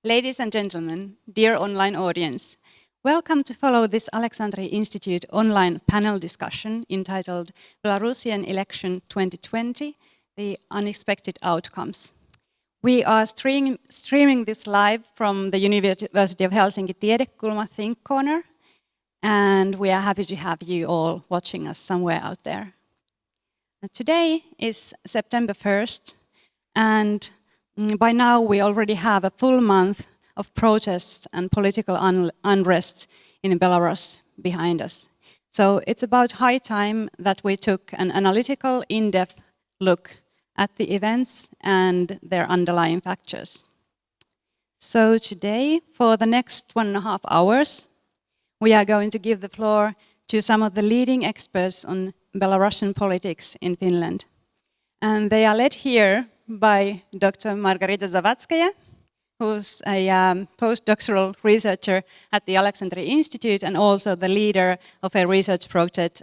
Ladies and gentlemen, dear online audience, welcome to follow this Aleksanteri Institute online panel discussion entitled Belarusian Election 2020, The Unexpected Outcomes. We are streaming this live from the University of Helsinki Tiedekulma Think Corner, and we are happy to have you all watching us somewhere out there. Today is September 1st, and by now we already have a full month of protests and political unrest in Belarus behind us. So it's about high time that we took an analytical, in-depth look at the events and their underlying factors. So today, for the next 1.5 hours, we are going to give the floor to some of the leading experts on Belarusian politics in Finland. And they are led here by Dr. Margarita Zavadskaya, who's a postdoctoral researcher at the Aleksanteri Institute and also the leader of a research project,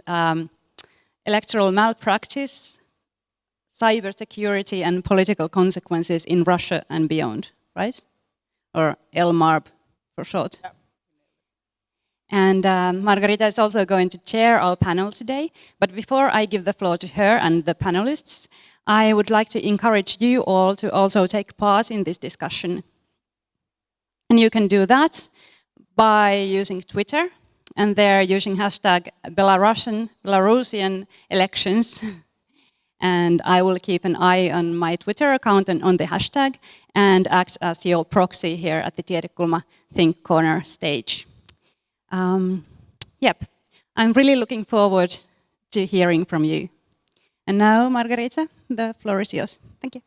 Electoral Malpractice, Cybersecurity and Political Consequences in Russia and Beyond, right? Or LMARB for short. Yeah. And Margarita is also going to chair our panel today. But before I give the floor to her and the panelists, I would like to encourage you all to also take part in this discussion. And you can do that by using Twitter, and they're using hashtag Belarusian elections. And I will keep an eye on my Twitter account and on the hashtag and act as your proxy here at the Tiedekulma Think Corner stage. Yep, I'm really looking forward to hearing from you. And now, Margarita, the floor is yours. Thank you.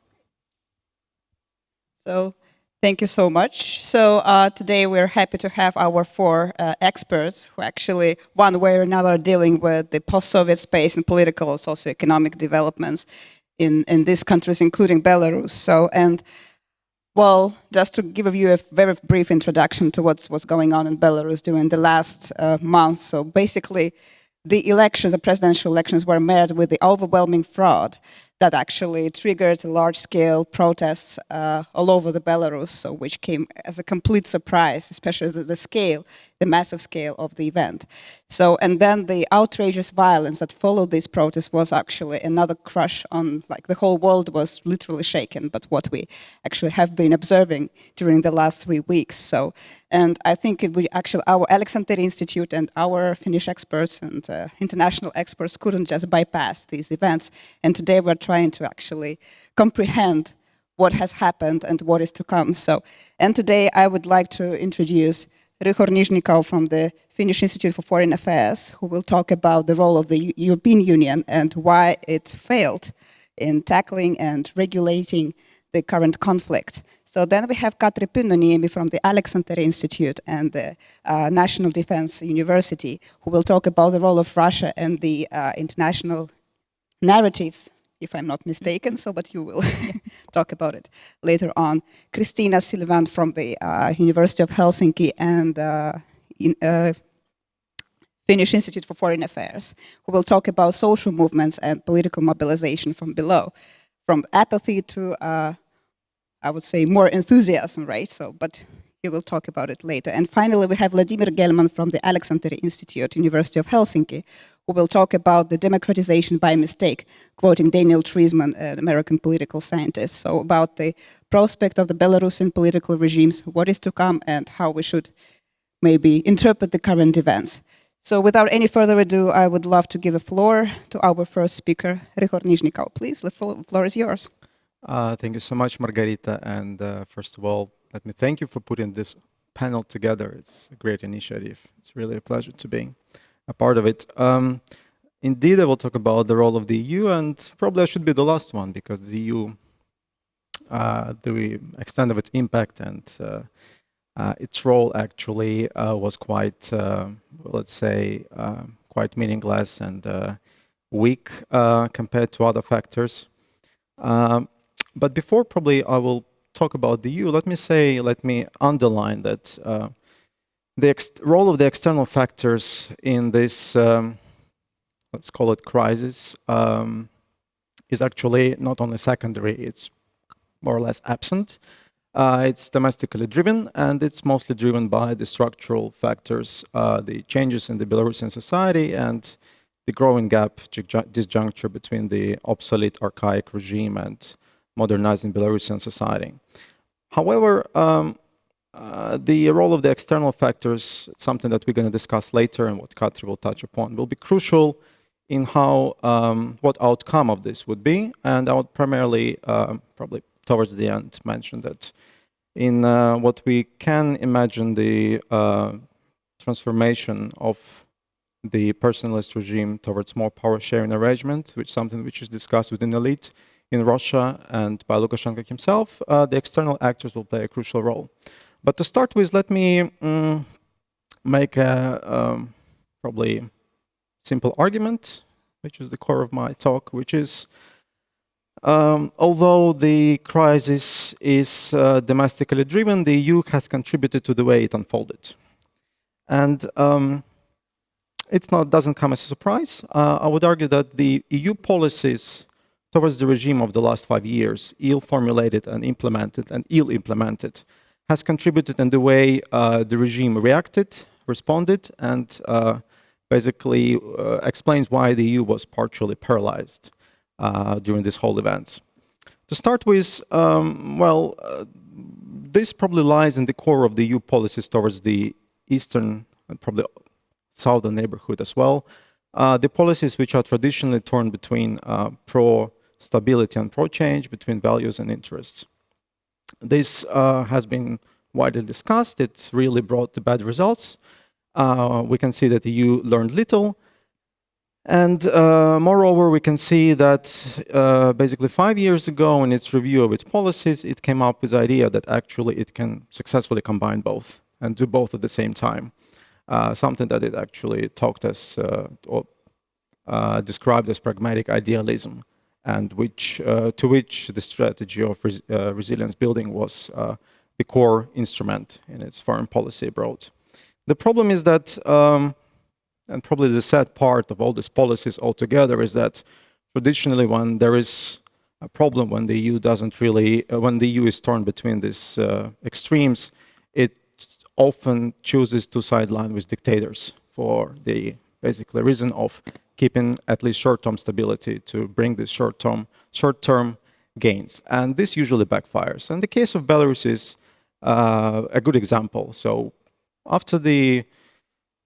So, thank you so much. So today we're happy to have our 4 experts who actually, one way or another, are dealing with the post-Soviet space and political and socioeconomic developments in these countries, including Belarus. So, and well, just to give you a very brief introduction to what's going on in Belarus during the last month. So basically, the elections, the presidential elections, were met with the overwhelming fraud that actually triggered large-scale protests all over the Belarus, so which came as a complete surprise, especially the scale, the massive scale of the event. So, and then the outrageous violence that followed these protests was actually another crush on, like, the whole world was literally shaken, but what we actually have been observing during the last 3 weeks. So, and I think our Aleksanteri Institute and our Finnish experts and international experts couldn't just bypass these events. And today we're trying to actually comprehend what has happened and what is to come. So, and today I would like to introduce Ryhor Nizhnikau from the Finnish Institute for Foreign Affairs, who will talk about the role of the European Union and why it failed in tackling and regulating the current conflict. So then we have Katri Pynnöniemi from the Aleksanteri Institute and the National Defense University, who will talk about the role of Russia and the international narratives, if I'm not mistaken, so but you will talk about it later on. Kristiina Silvan from the University of Helsinki and Finnish Institute for Foreign Affairs, who will talk about social movements and political mobilization from below, from apathy to, I would say, more enthusiasm, right? So, but you will talk about it later. And finally, we have Vladimir from the Aleksanteri Institute, University of Helsinki, who will talk about the democratization by mistake, quoting Daniel Treisman, an American political scientist. So about the prospect of the Belarusian political regimes, what is to come, and how we should maybe interpret the current events. So without any further ado, I would love to give the floor to our first speaker, Ryhor Nizhnikau. Please, the floor is yours. Thank you so much, Margarita. And first of all, let me thank you for putting this panel together. It's a great initiative. It's really a pleasure to be a part of it. Indeed, I will talk about the role of the EU, and probably I should be the last one, because the EU, the extent of its impact and its role actually was quite, let's say, quite meaningless and weak compared to other factors. But before probably I will talk about the EU, let me underline that the role of the external factors in this, let's call it crisis, is actually not only secondary, it's more or less absent. It's domestically driven, and it's mostly driven by the structural factors, the changes in the Belarusian society, and the growing gap, disjuncture between the obsolete, archaic regime and modernizing Belarusian society. However, the role of the external factors, something that we're going to discuss later and what Katri will touch upon, will be crucial in how what outcome of this would be. And I would primarily, probably towards the end, mention that in what we can imagine the transformation of the personalist regime towards more power-sharing arrangement, which is something which is discussed within the elite in Russia and by Lukashenko himself, the external actors will play a crucial role. But to start with, let me make a probably simple argument, which is the core of my talk, which is although the crisis is domestically driven, the EU has contributed to the way it unfolded. And it doesn't come as a surprise. I would argue that the EU policies towards the regime of the last 5 years, ill-formulated and implemented and ill-implemented, has contributed in the way the regime reacted, responded, and basically explains why the EU was partially paralyzed during this whole event. To start with, this probably lies in the core of the EU policies towards the eastern and probably southern neighborhood as well. The policies which are traditionally torn between pro-stability and pro-change, between values and interests. This has been widely discussed. It really brought the bad results. We can see that the EU learned little. And moreover, we can see that basically 5 years ago, in its review of its policies, it came up with the idea that actually it can successfully combine both and do both at the same time. Something that it actually talked as or described as pragmatic idealism, and to which the strategy of resilience building was the core instrument in its foreign policy abroad. The problem is that, and probably the sad part of all these policies altogether, is that traditionally when there is a problem, when the EU doesn't really, when the EU is torn between these extremes, it often chooses to sideline with dictators for the basically reason of keeping at least short-term stability to bring this short-term gains. And this usually backfires. And the case of Belarus is a good example. So after the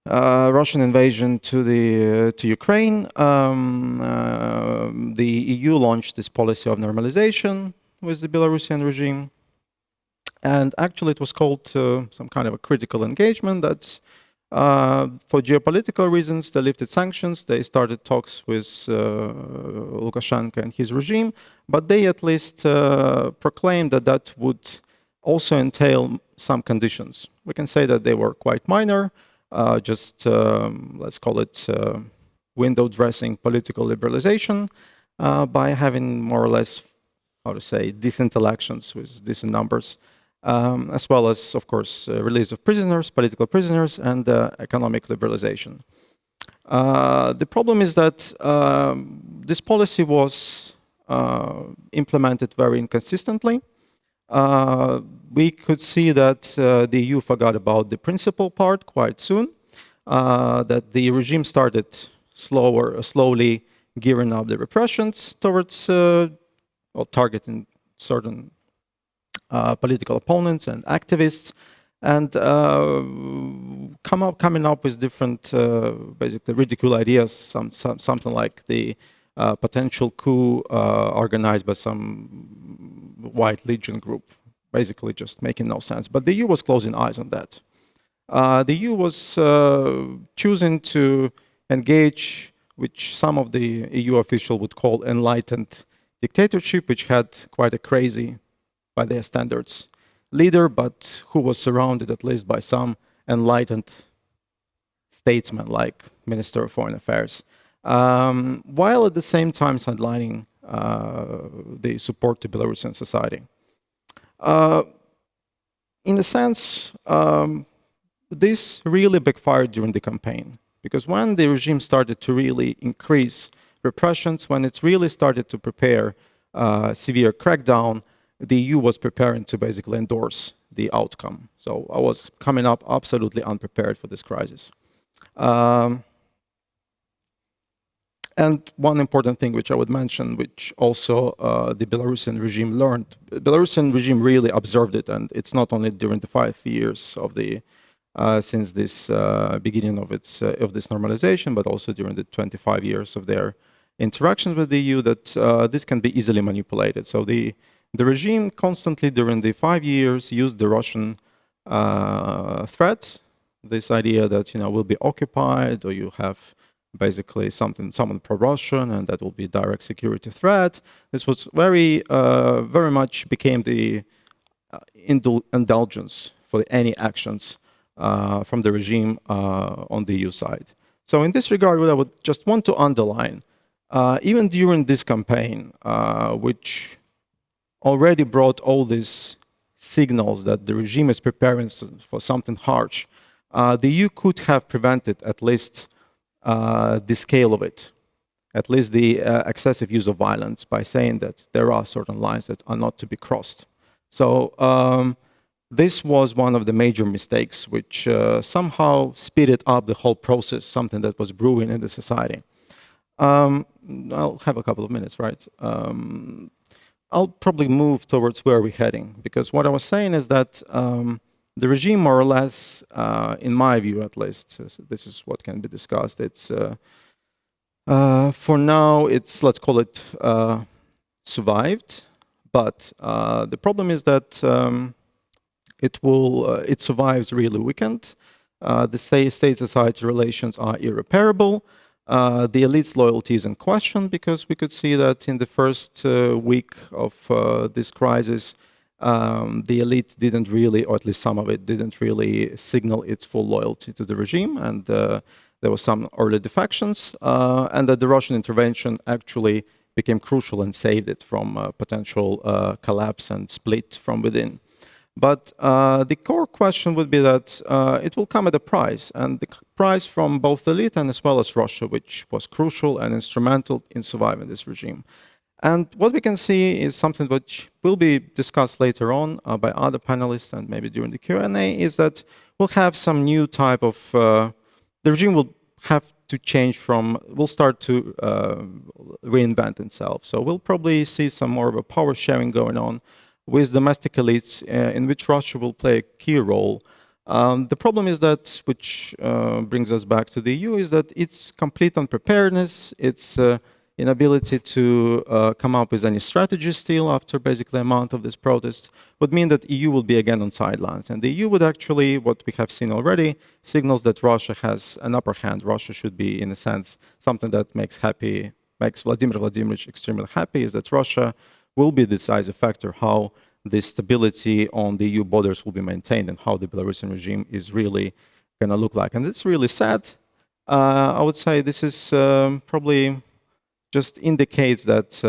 Russian invasion to Ukraine, the EU launched this policy of normalization with the Belarusian regime. And actually it was called some kind of a critical engagement that for geopolitical reasons, they lifted sanctions, they started talks with Lukashenko and his regime, but they at least proclaimed that that would also entail some conditions. We can say that they were quite minor, just let's call it window dressing political liberalization by having more or less, how to say, decent elections with decent numbers. As well as, of course, release of prisoners, political prisoners, and economic liberalization. The problem is that this policy was implemented very inconsistently. We could see that the EU forgot about the principal part quite soon, that the regime started slowly gearing up the repressions towards or targeting certain political opponents and activists, and coming up with different, basically ridicule ideas, something like the potential coup organized by some White Legion group, basically just making no sense. But the EU was closing eyes on that. The EU was choosing to engage, which some of the EU officials would call enlightened dictatorship, which had quite a crazy, by their standards, leader, but who was surrounded at least by some enlightened statesmen like Minister of Foreign Affairs, while at the same time sidelining the support to Belarusian society. In a sense, this really backfired during the campaign, because when the regime started to really increase repressions, when it really started to prepare severe crackdown, the EU was preparing to basically endorse the outcome. So I was coming up absolutely unprepared for this crisis. And one important thing which I would mention, which also the Belarusian regime learned, Belarusian regime really observed it, and it's not only during the 5 years of the since this beginning of its of this normalization, but also during the 25 years of their interactions with the EU, that this can be easily manipulated. So the regime constantly during the 5 years used the Russian threat, this idea that we'll be occupied, or you have basically someone pro-Russian, and that will be a direct security threat. This was very much became the indulgence for any actions from the regime on the EU side. So in this regard, what I would just want to underline, even during this campaign, which already brought all these signals that the regime is preparing for something harsh, the EU could have prevented at least the scale of it, at least the excessive use of violence, by saying that there are certain lines that are not to be crossed. So this was one of the major mistakes which somehow speeded up the whole process, something that was brewing in the society. I'll have a couple of minutes, right? I'll probably move towards where we're heading, because what I was saying is that the regime, more or less, in my view at least, this is what can be discussed, it's, for now, it's, let's call it, survived, but the problem is that it survives really weakened. The state-society relations are irreparable. The elite's loyalty is in question, because we could see that in the first week of this crisis, the elite didn't really, or at least some of it, didn't really signal its full loyalty to the regime, and there were some early defections, and that the Russian intervention actually became crucial and saved it from potential collapse and split from within. But the core question would be that it will come at a price, and the price from both the elite and as well as Russia, which was crucial and instrumental in surviving this regime. And what we can see is something which will be discussed later on by other panelists and maybe during the Q&A, is that we'll have some new type of, the regime will have to change from, will start to reinvent itself. So we'll probably see some more of a power sharing going on with domestic elites in which Russia will play a key role. The problem is that, which brings us back to the EU, is that its complete unpreparedness, its inability to come up with any strategy still after basically a month of this protest would mean that EU will be again on sidelines. And the EU would actually, what we have seen already, signals that Russia has an upper hand. Russia should be, in a sense, something that makes Vladimir Vladimirovich extremely happy, is that Russia will be the decisive factor how the stability on the EU borders will be maintained and how the Belarusian regime is really going to look like. And it's really sad. I would say this is probably just indicates that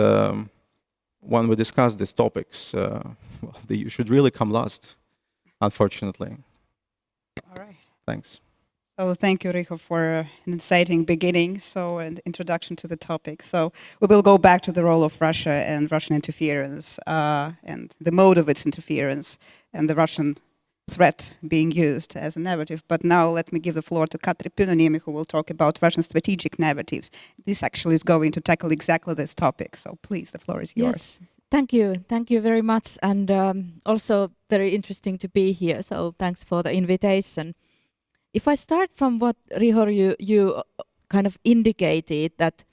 when we discuss these topics, well, the EU should really come last, unfortunately. All right. Thanks. So thank you, Ryhor, for an exciting beginning, so an introduction to the topic. So we will go back to the role of Russia and Russian interference and the mode of its interference and the Russian threat being used as a narrative. But now let me give the floor to Katri Pynnöniemi, who will talk about Russian strategic narratives. This actually is going to tackle exactly this topic. So please, the floor is yours. Yes, thank you very much, and also very interesting to be here. So thanks for the invitation. If I start from what Ryhor you kind of indicated, that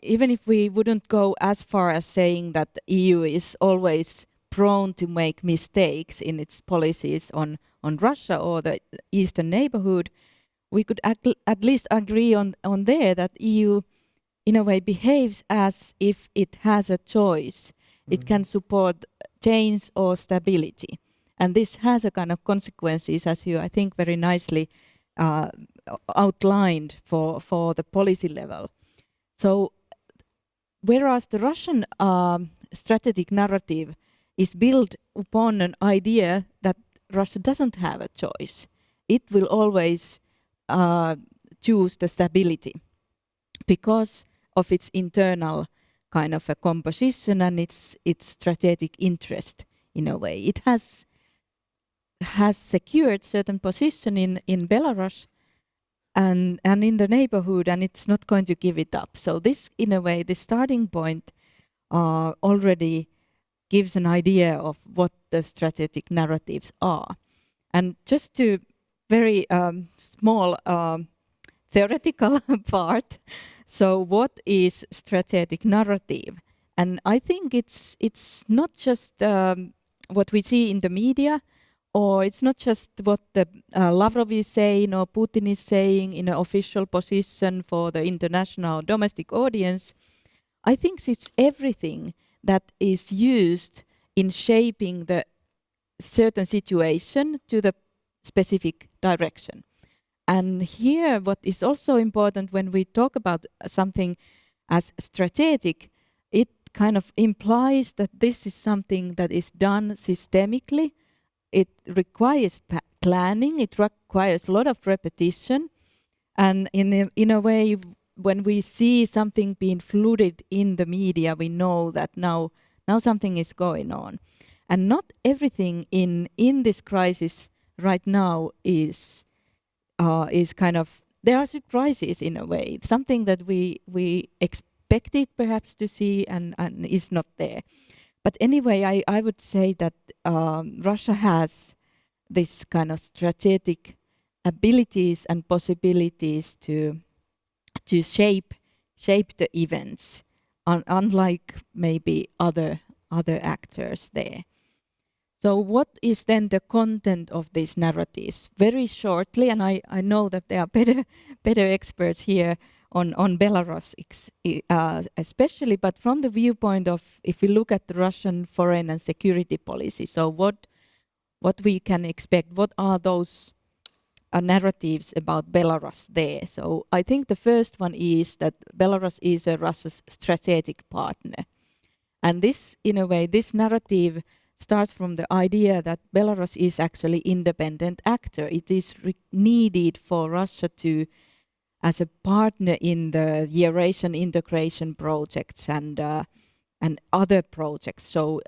even if we wouldn't go as far as saying that the EU is always prone to make mistakes in its policies on Russia or the eastern neighborhood, we could at least agree on there that EU in a way behaves as if it has a choice. Mm-hmm. It can support change or stability. And this has a kind of consequences, as you, I think, very nicely outlined for the policy level. So, whereas the Russian strategic narrative is built upon an idea that Russia doesn't have a choice, it will always choose the stability because of its internal kind of a composition and its strategic interest in a way. It has secured certain position in Belarus and in the neighborhood, and it's not going to give it up. So this, in a way, the starting point already gives an idea of what the strategic narratives are. And just to very small theoretical part, so what is strategic narrative? And I think it's not just what we see in the media, or it's not just what the Lavrov is saying or Putin is saying in an official position for the international domestic audience. I think it's everything that is used in shaping the certain situation to the specific direction. And here what is also important when we talk about something as strategic, it kind of implies that this is something that is done systemically. It requires planning, it requires a lot of repetition, and in a way, when we see something being flooded in the media, we know that now something is going on. And not everything in this crisis right now is kind of, there are surprises in a way, something that we expected perhaps to see and is not there. But anyway, I would say that Russia has this kind of strategic abilities and possibilities to shape the events, unlike maybe other actors there. So what is then the content of these narratives? Very shortly, and I know that there are better experts here on Belarus especially, but from the viewpoint of, if we look at the Russian foreign and security policy, so what we can expect, what are those narratives about Belarus there? So I think the first one is that Belarus is Russia's strategic partner. And this, in a way, this narrative starts from the idea that Belarus is actually independent actor. It is needed for Russia to, as a partner in the Eurasian integration projects and other projects. So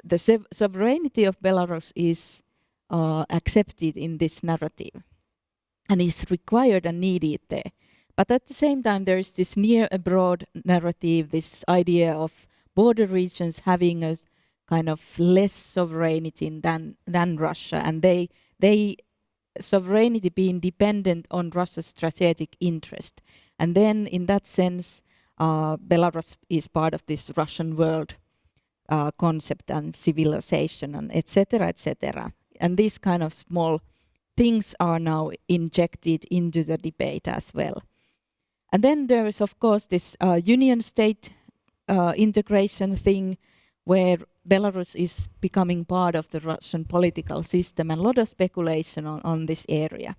the sovereignty of Belarus is accepted in this narrative and is required and needed there. But at the same time, there is this near abroad narrative, this idea of border regions having a kind of less sovereignty than Russia, and they sovereignty being dependent on Russia's strategic interest. And then in that sense, Belarus is part of this Russian world concept and civilization and etc., etc. And these kind of small things are now injected into the debate as well. And then there is, of course, this union state integration thing where Belarus is becoming part of the Russian political system, and a lot of speculation on this area.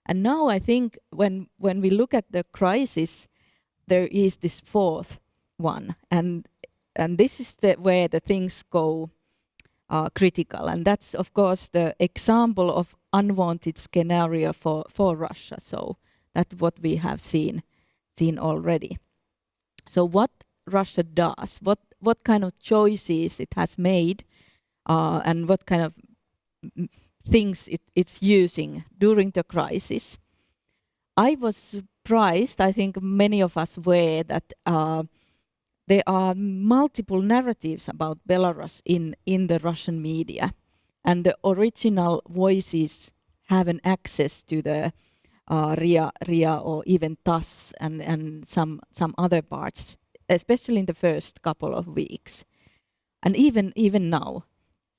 And now I think when we look at the crisis, there is this fourth one, and this is where the things go critical, and that's of course the example of unwanted scenario for Russia. So that's what we have seen already. So what Russia does, what kind of choices it has made, and what kind of things it's using during the crisis. I was surprised, I think many of us were, that there are multiple narratives about Belarus in the Russian media, and the original voices have an access to the RIA or even TASS and some other parts, especially in the first couple of weeks, and even now.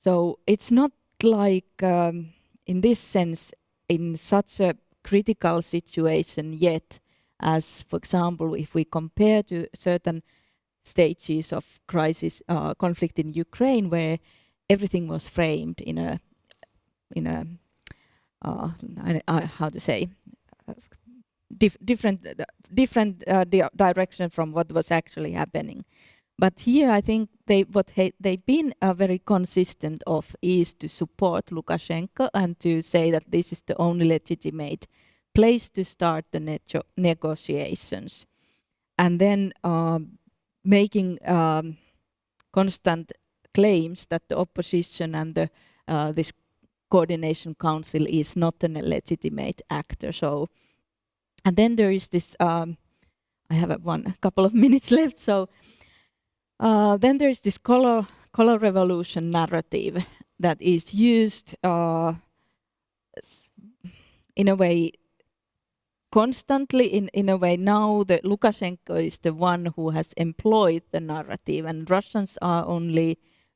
So it's not like, in this sense, in such a critical situation yet, as, for example, if we compare to certain stages of crisis, conflict in Ukraine, where everything was framed in a how to say, different direction from what was actually happening. But here I think they've been very consistent of is to support Lukashenko and to say that this is the only legitimate place to start the negotiations. And then making constant claims that the opposition and this coordination council is not a legitimate actor. So, and then there is this. I have a couple of minutes left. So then there is this color revolution narrative that is used in a way constantly. In a way, now the Lukashenko is the one who has employed the narrative, and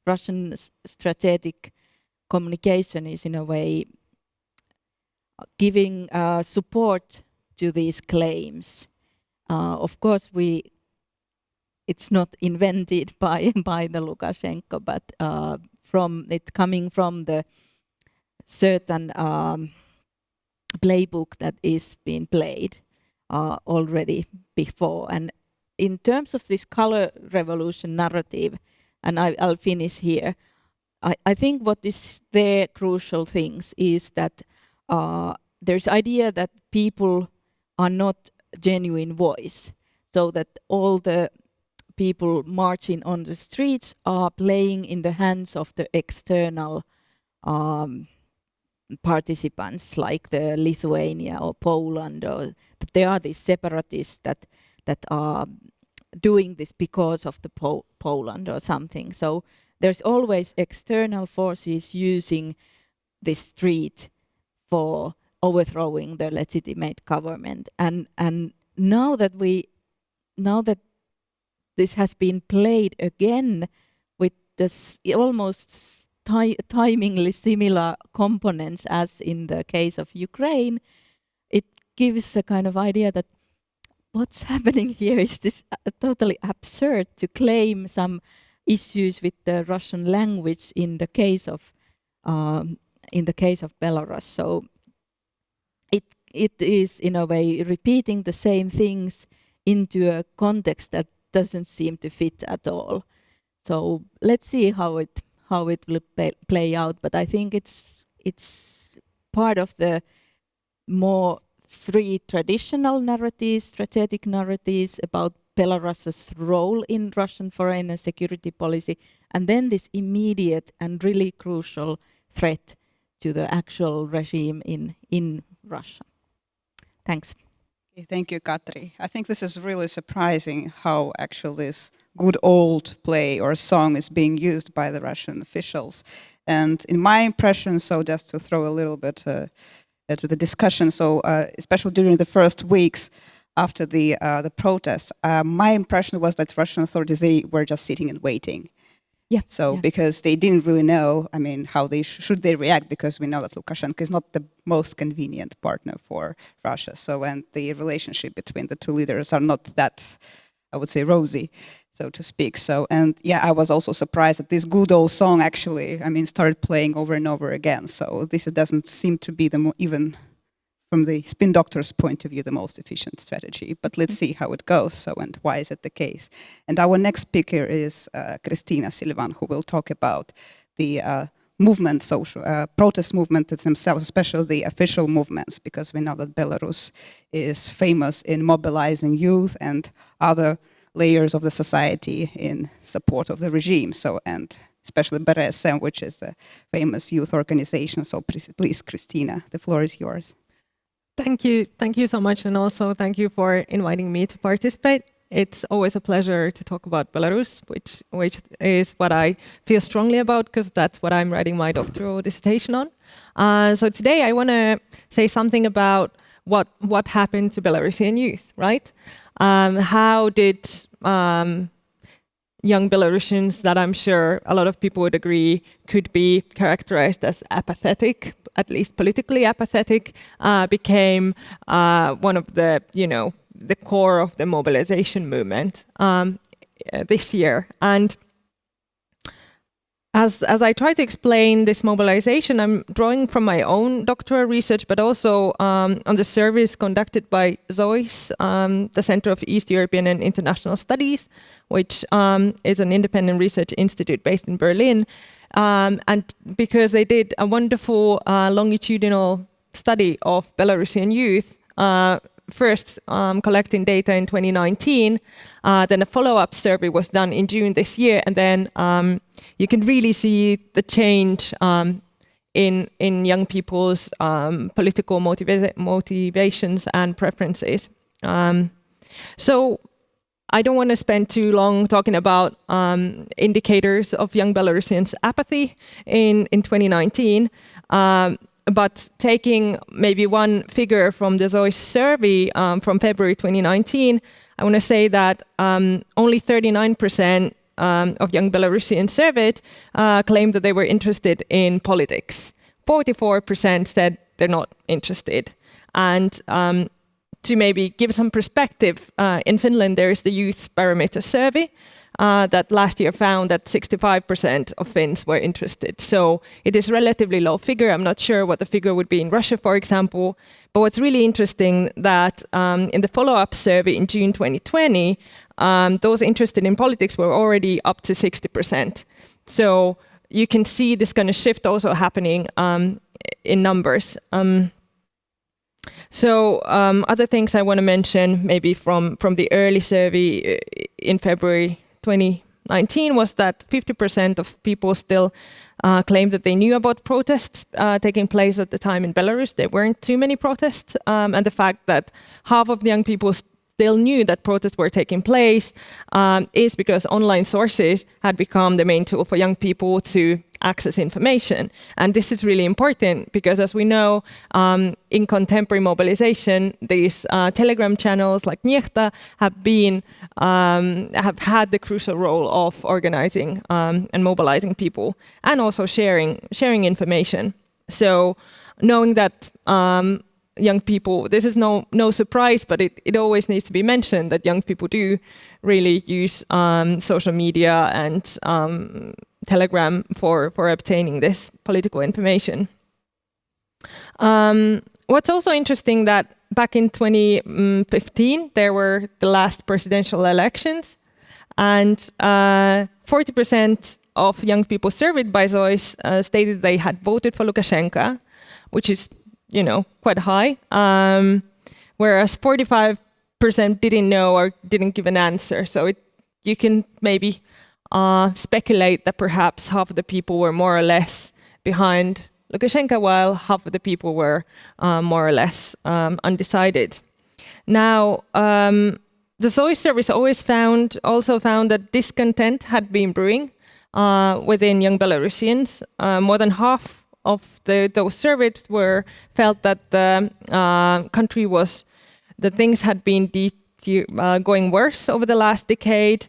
Russian strategic communication is in a way giving support to these claims. Of course, it's not invented by the Lukashenko, but from it coming from the certain playbook that is being played already before. And in terms of this color revolution narrative, and I'll finish here, I think what is the crucial things is that there's idea that people are not genuine voice, so that all the people marching on the streets are playing in the hands of the external participants, like the Lithuania or Poland, or that there are these separatists that are doing this because of the Poland or something. So there's always external forces using the street for overthrowing the legitimate government. And now that this has been played again with this almost timingly similar components as in the case of Ukraine, it gives a kind of idea that what's happening here is this totally absurd to claim some issues with the Russian language in the case of Belarus. So it is in a way repeating the same things into a context that doesn't seem to fit at all. So let's see how it will play out. But I think it's part of the more three traditional narratives, strategic narratives about Belarus's role in Russian foreign and security policy, and then this immediate and really crucial threat to the actual regime in Russia. Thanks. Thank you, Katri. I think this is really surprising how actually this good old play or song is being used by the Russian officials. And in my impression, so just to throw a little bit to the discussion, so especially during the first weeks after the protests, my impression was that Russian authorities, they were just sitting and waiting. Yeah. So because they didn't really know, I mean, how they should they react, because we know that Lukashenko is not the most convenient partner for Russia. So, and the relationship between the two leaders are not that, I would say, rosy, so to speak. So, and yeah, I was also surprised that this good old song actually, I mean, started playing over and over again. So this doesn't seem to be even from the spin doctor's point of view, the most efficient strategy. But let's see how it goes. So, and why is it the case? And our next speaker is Kristiina Silvan, who will talk about the movement, social protest movement themselves, especially the official movements, because we know that Belarus is famous in mobilizing youth and other layers of the society in support of the regime. So, and especially BRSM, which is the famous youth organization. So please, Kristiina, the floor is yours. Thank you so much, and also thank you for inviting me to participate. It's always a pleasure to talk about Belarus, which is what I feel strongly about, because that's what I'm writing my doctoral dissertation on. So today I want to say something about what happened to Belarusian youth, right? How did young Belarusians that I'm sure a lot of people would agree could be characterized as apathetic, at least politically apathetic, became one of the, the core of the mobilization movement this year. And as I try to explain this mobilization, I'm drawing from my own doctoral research, but also on the surveys conducted by ZOIS, the Center of East European and International Studies, which is an independent research institute based in Berlin. And because they did a wonderful longitudinal study of Belarusian youth first collecting data in 2019. Then a follow-up survey was done in June this year, and then you can really see the change in young people's political motivations and preferences. So I don't want to spend too long talking about indicators of young Belarusians' apathy in 2019, but taking maybe one figure from the ZOIS survey from February 2019, I want to say that only 39% of young Belarusians surveyed claimed that they were interested in politics. 44% said they're not interested. And to maybe give some perspective, in Finland there is the Youth Barometer survey that last year found that 65% of Finns were interested. So it is a relatively low figure. I'm not sure what the figure would be in Russia, for example. But what's really interesting that in the follow-up survey in June 2020, those interested in politics were already up to 60%. So you can see this kind of shift also happening in numbers. Other things I want to mention, maybe from the early survey in February 2019, was that 50% of people still claimed that they knew about protests taking place at the time in Belarus. There weren't too many protests, and the fact that half of the young people still knew that protests were taking place is because online sources had become the main tool for young people to access information. And this is really important because, as we know, in contemporary mobilization, these Telegram channels like Nizhnikau have had the crucial role of organizing and mobilizing people, and also sharing information. So knowing that young people, this is no surprise, but it always needs to be mentioned that young people do really use social media and Telegram for obtaining this political information. What's also interesting that back in 2015 there were the last presidential elections, and 40% of young people surveyed by ZOIS stated they had voted for Lukashenko, which is quite high, whereas 45% didn't know or didn't give an answer. So you can maybe speculate that perhaps half of the people were more or less behind Lukashenko, while half of the people were more or less undecided. Now, the ZOIS service also found that discontent had been brewing within young Belarusians. More than half of those surveyed felt that the country that things had been going worse over the last decade.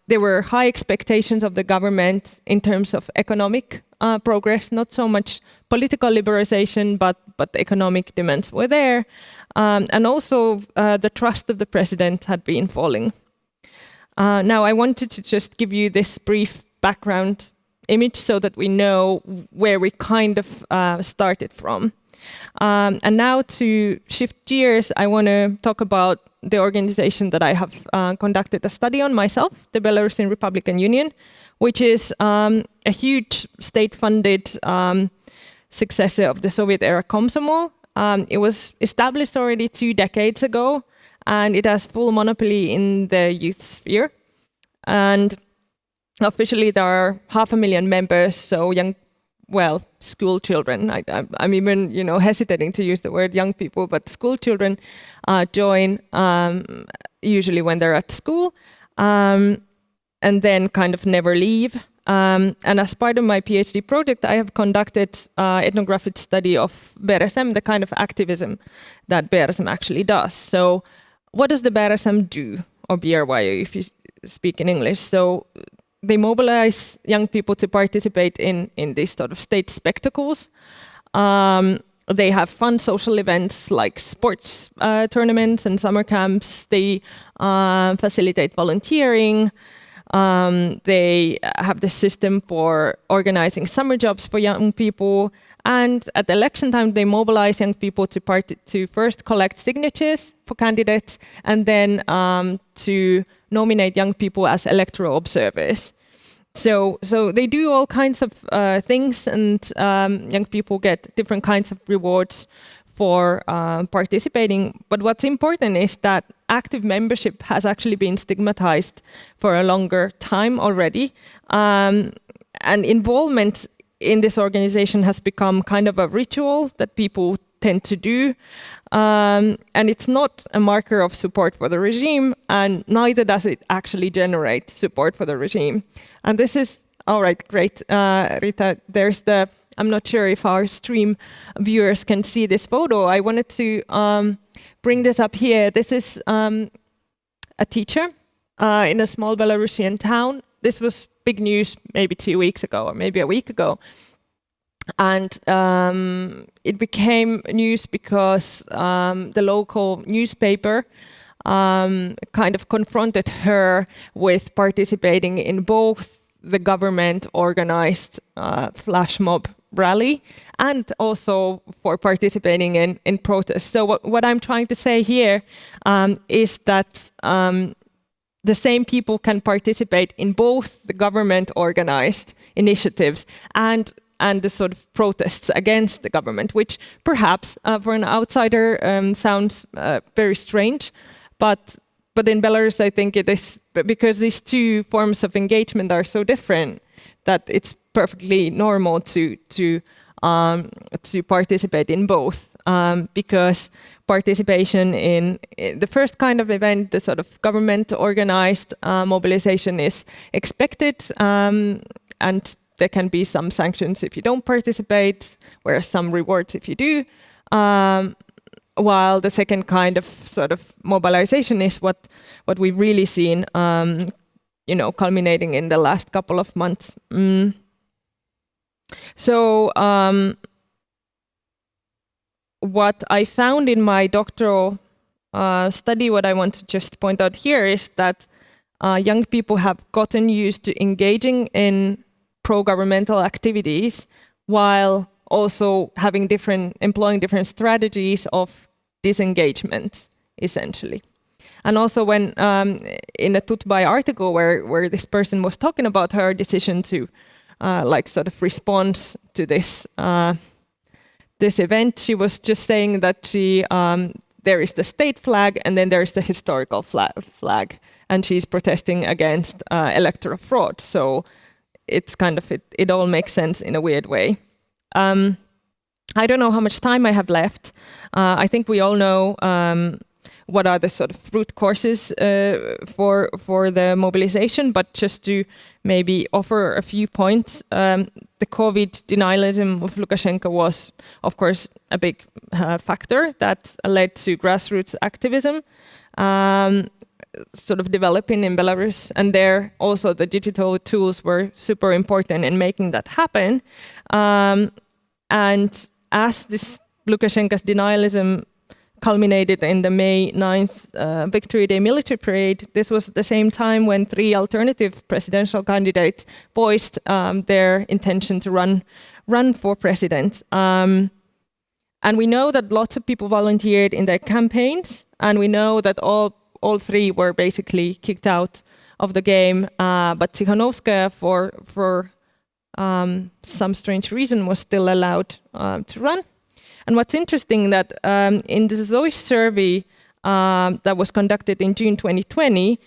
There were high expectations of the government in terms of economic progress, not so much political liberalization, but the economic demands were there. And also the trust of the president had been falling. Now I wanted to just give you this brief background image so that we know where we kind of started from. And now to shift gears, I want to talk about the organization that I have conducted a study on myself, the Belarusian Republican Union, which is a huge state-funded successor of the Soviet-era Komsomol. It was established already 2 decades ago, and it has full monopoly in the youth sphere. And officially there are 500,000 members, so school children. I'm even, hesitating to use the word young people, but school children join usually when they're at school, and then kind of never leave. And as part of my PhD project, I have conducted ethnographic study of BRSM, the kind of activism that BRSM actually does. So what does the BRSM do, or BRY if you speak in English? So they mobilize young people to participate in these sort of state spectacles. They have fun social events like sports tournaments and summer camps. They facilitate volunteering. They have the system for organizing summer jobs for young people. And at the election time, they mobilize young people to first collect signatures for candidates, and then to nominate young people as electoral observers. So they do all kinds of things, and young people get different kinds of rewards for participating. But what's important is that active membership has actually been stigmatized for a longer time already. And involvement in this organization has become kind of a ritual that people tend to do. And it's not a marker of support for the regime, and neither does it actually generate support for the regime. And this is, all right, great, Rita, there's the, I'm not sure if our stream viewers can see this photo. I wanted to bring this up here. This is a teacher in a small Belarusian town. This was big news maybe 2 weeks ago or maybe a week ago. And it became news because the local newspaper kind of confronted her with participating in both the government-organized flash mob rally and also for participating in protests. So what I'm trying to say here is that the same people can participate in both the government-organized initiatives and the sort of protests against the government, which perhaps for an outsider sounds very strange, but in Belarus I think it is, because these two forms of engagement are so different, that it's perfectly normal to participate in both. Because participation in the first kind of event, the sort of government-organized mobilization, is expected, and there can be some sanctions if you don't participate, whereas some rewards if you do. While the second kind of sort of mobilization is what we've really seen, culminating in the last couple of months. So what I found in my doctoral study, what I want to just point out here, is that young people have gotten used to engaging in pro-governmental activities while also employing different strategies of disengagement, essentially. And also when in a Tutbai article where this person was talking about her decision to sort of response to this this event, she was just saying that there is the state flag and then there is the historical flag, and she's protesting against electoral fraud. So it's kind of, it all makes sense in a weird way. I don't know how much time I have left. I think we all know what are the sort of root causes for the mobilization, but just to maybe offer a few points. The COVID denialism of Lukashenko was, of course, a big factor that led to grassroots activism sort of developing in Belarus, and there also the digital tools were super important in making that happen. And as this Lukashenko's denialism culminated in the May 9th Victory Day military parade, this was the same time when 3 alternative presidential candidates voiced their intention to run for president. And we know that lots of people volunteered in their campaigns, and we know that all 3 were basically kicked out of the game, but Tikhanovskaya, for some strange reason, was still allowed to run. And what's interesting that in the Zoe survey that was conducted in June 2020,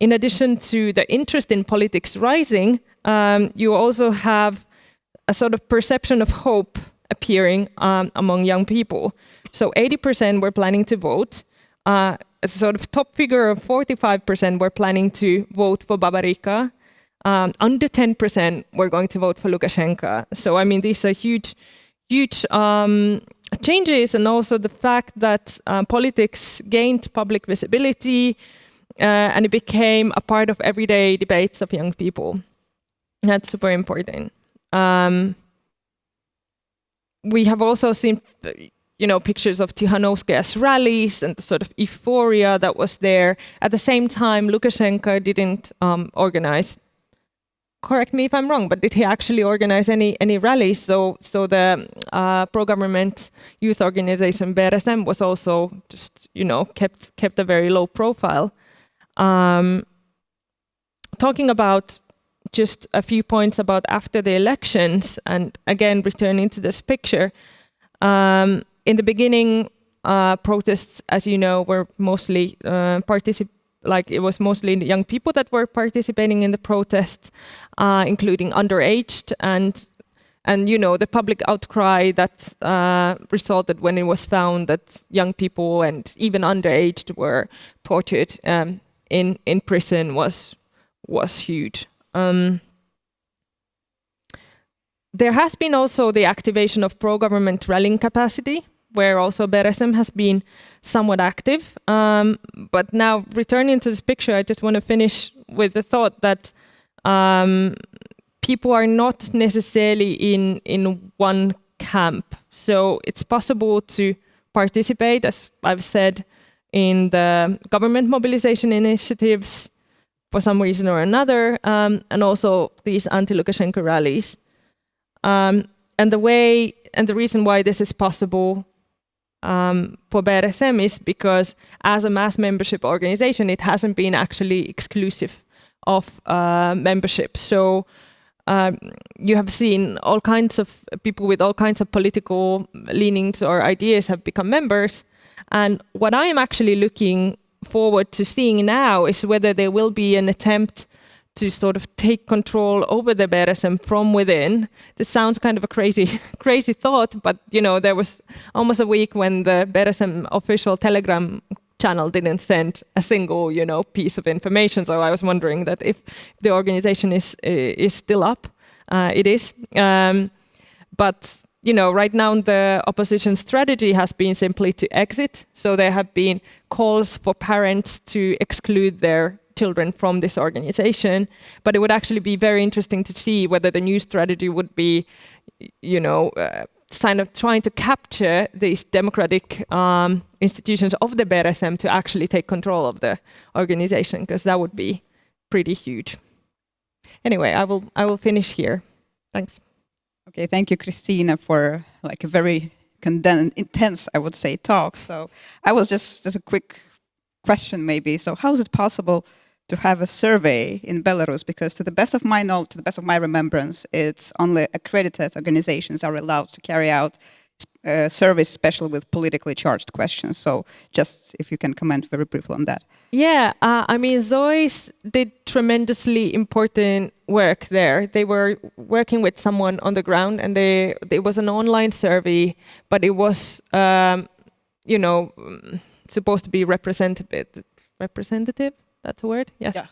in addition to the interest in politics rising, you also have a sort of perception of hope appearing among young people. So 80% were planning to vote. A sort of top figure of 45% were planning to vote for Margarita. Under 10% were going to vote for Lukashenko. So I mean, these are huge changes, and also the fact that politics gained public visibility and it became a part of everyday debates of young people. That's super important. We have also seen, pictures of Tikhanovskaya's rallies and the sort of euphoria that was there. At the same time, Lukashenko didn't organize. Correct me if I'm wrong, but did he actually organize any rallies? So the pro-government youth organization BRSM was also just kept a very low profile. Talking about just a few points about after the elections, and again returning to this picture, In the beginning, protests, as you know, were mostly it was mostly young people that were participating in the protests, including underaged, and you know, the public outcry that resulted when it was found that young people and even underaged were tortured in prison was huge. There has been also the activation of pro-government rallying capacity, where also BRSM has been somewhat active. But now, returning to this picture, I just want to finish with the thought that people are not necessarily in one camp. So it's possible to participate, as I've said, in the government mobilization initiatives for some reason or another, and also these anti-Lukashenko rallies. And the reason why this is possible for BRSM is because as a mass membership organization, it hasn't been actually exclusive of membership. So you have seen all kinds of people with all kinds of political leanings or ideas have become members. And what I am actually looking forward to seeing now is whether there will be an attempt to sort of take control over the BRSM from within. This sounds kind of a crazy thought, but you know, there was almost a week when the BRSM official Telegram channel didn't send a single, you know, piece of information. So I was wondering that if the organization is still up, it is. But you know, right now the opposition strategy has been simply to exit. So there have been calls for parents to exclude their children from this organization. But it would actually be very interesting to see whether the new strategy would be, you know, kind of trying to capture these democratic institutions of the BRSM to actually take control of the organization, because that would be pretty huge. Anyway, I will finish here. Thanks. Okay, thank you, Kristiina, for like a very condensed, intense, I would say, talk. So I was just a quick question maybe. So how is it possible to have a survey in Belarus? Because to the best of my knowledge, to the best of my remembrance, it's only accredited organizations are allowed to carry out surveys, especially with politically charged questions. So just if you can comment very briefly on that. Yeah, I mean, Zois did tremendously important work there. They were working with someone on the ground, and it was an online survey, but it was, you know, supposed to be representative. That's a word? Yes. Yeah.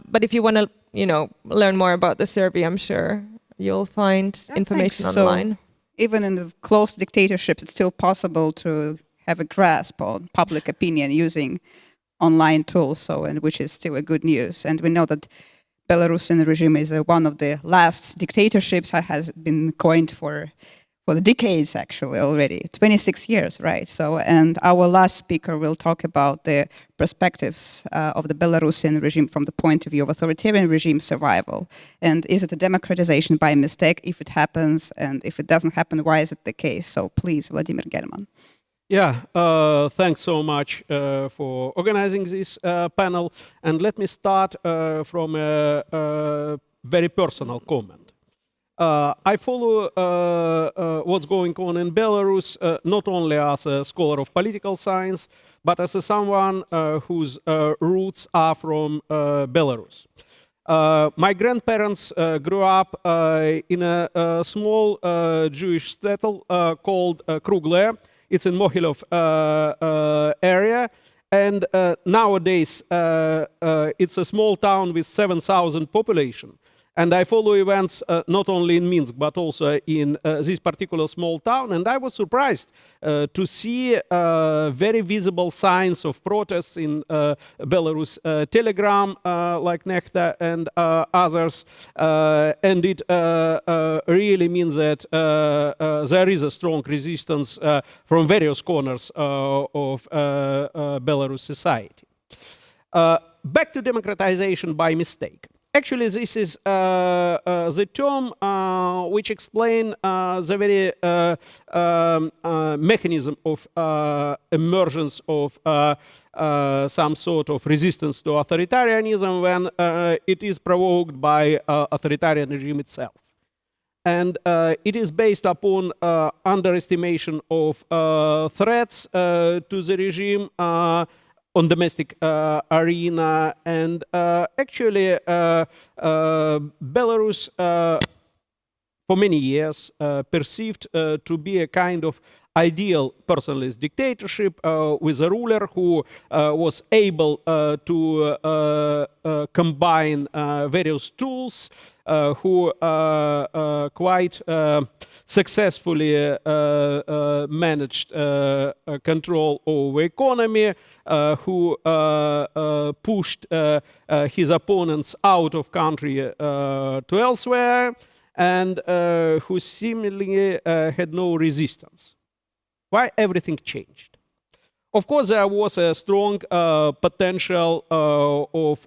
But if you want to, you know, learn more about the survey, I'm sure you'll find information online. So even in the closed dictatorships, it's still possible to have a grasp on public opinion using online tools, so, and which is still a good news. And we know that Belarusian regime is one of the last dictatorships that has been coined for the decades, actually, already 26 years, right? So, and our last speaker will talk about the perspectives of the Belarusian regime from the point of view of authoritarian regime survival. And is it a democratization by mistake if it happens? And if it doesn't happen, why is it the case? So please, Vladimir Gelman. Yeah, thanks so much for organizing this panel. And let me start from a very personal comment. I follow what's going on in Belarus, not only as a scholar of political science, but as someone whose roots are from Belarus. My grandparents grew up in a small Jewish shtetl called Krugle. It's in Mohilov area. And nowadays, it's a small town with 7,000 population. And I follow events not only in Minsk, but also in this particular small town. And I was surprised to see very visible signs of protests in Belarus Telegram, like Nechta and others. And it really means that there is a strong resistance from various corners of Belarus society. Back to democratization by mistake. Actually, this is the term which explains the very mechanism of emergence of some sort of resistance to authoritarianism when it is provoked by authoritarian regime itself. and it is based upon underestimation of threats to the regime on domestic arena, and actually Belarus for many years perceived to be a kind of ideal personalist dictatorship with a ruler who was able to combine various tools, who quite successfully managed control over economy, who pushed his opponents out of country to elsewhere, and who seemingly had no resistance. Why everything changed? Of course, there was a strong potential of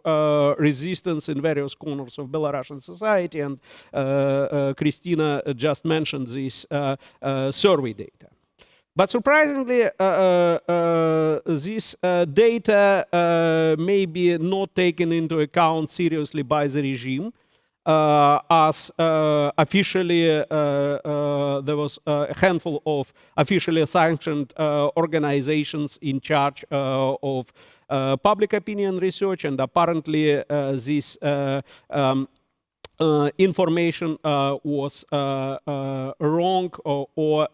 resistance in various corners of Belarusian society, and Kristiina just mentioned this survey data. But surprisingly, this data may be not taken into account seriously by the regime, as officially there was a handful of officially sanctioned organizations in charge of public opinion research, and apparently this information was wrong, or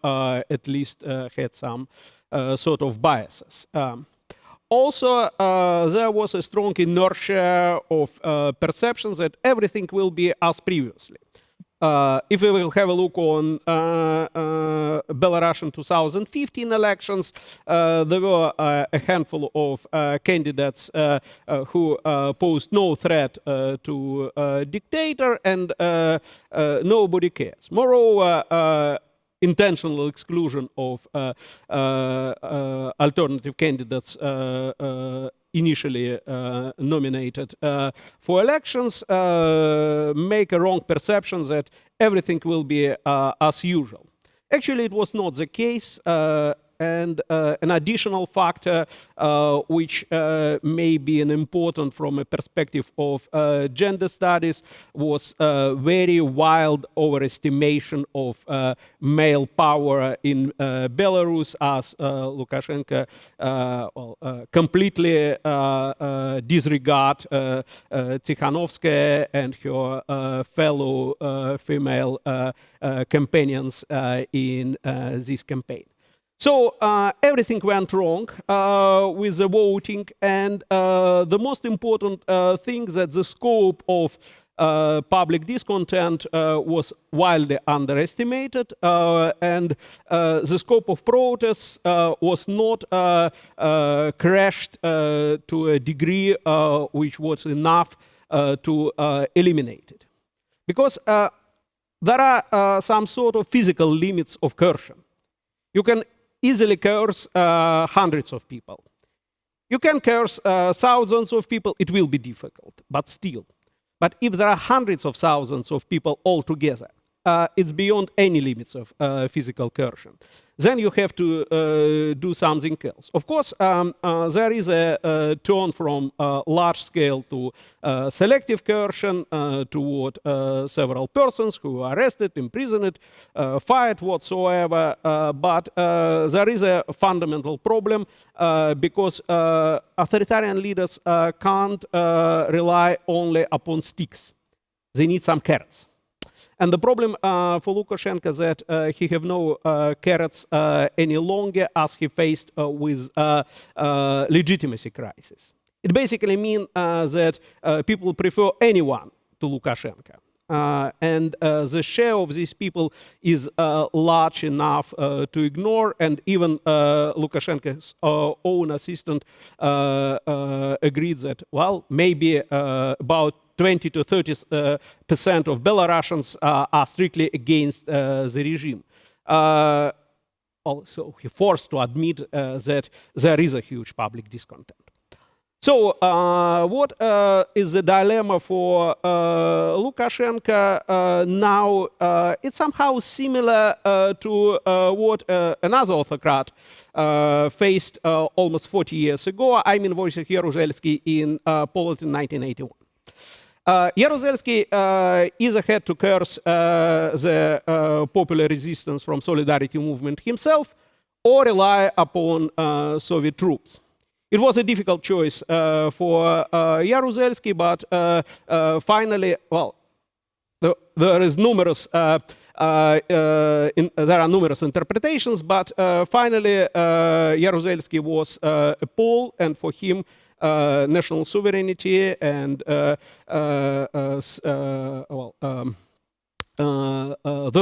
at least had some sort of biases. Also, there was a strong inertia of perceptions that everything will be as previously. If we will have a look on Belarusian 2015 elections, there were a handful of candidates who posed no threat to a dictator, and nobody cares. Moreover, intentional exclusion of alternative candidates initially nominated for elections make a wrong perception that everything will be as usual. Actually, it was not the case, and an additional factor which may be an important from a perspective of gender studies was very wild overestimation of male power in Belarus, as Lukashenko completely disregard Tikhanovskaya and her fellow female companions in this campaign. So everything went wrong with the voting, and the most important thing that the scope of public discontent was wildly underestimated, and the scope of protests was not crashed to a degree which was enough to eliminate it. Because there are some sort of physical limits of coercion. You can easily curse hundreds of people. You can curse thousands of people, it will be difficult, but still. But if there are hundreds of thousands of people all together, it's beyond any limits of physical coercion. Then you have to do something else. Of course, there is a turn from large scale to selective coercion toward several persons who are arrested, imprisoned, fired, whatsoever. But there is a fundamental problem because authoritarian leaders can't rely only upon sticks. They need some carrots. And the problem for Lukashenko is that he have no carrots any longer, as he faced with legitimacy crisis. It basically means that people prefer anyone to Lukashenko. And the share of these people is large enough to ignore, and even Lukashenko's own assistant agreed that, well, maybe about 20 to 30% of Belarusians are strictly against the regime. Also, he forced to admit that there is a huge public discontent. So, what is the dilemma for Lukashenko now? It's somehow similar to what another autocrat faced almost 40 years ago. I mean, Wojciech Jaruzelski in Poland in 1981. Jaruzelski either had to curse the popular resistance from Solidarity movement himself or rely upon Soviet troops. It was a difficult choice for Jaruzelski, but finally, well, there are numerous interpretations, but finally Jaruzelski was a Pole, and for him national sovereignty and the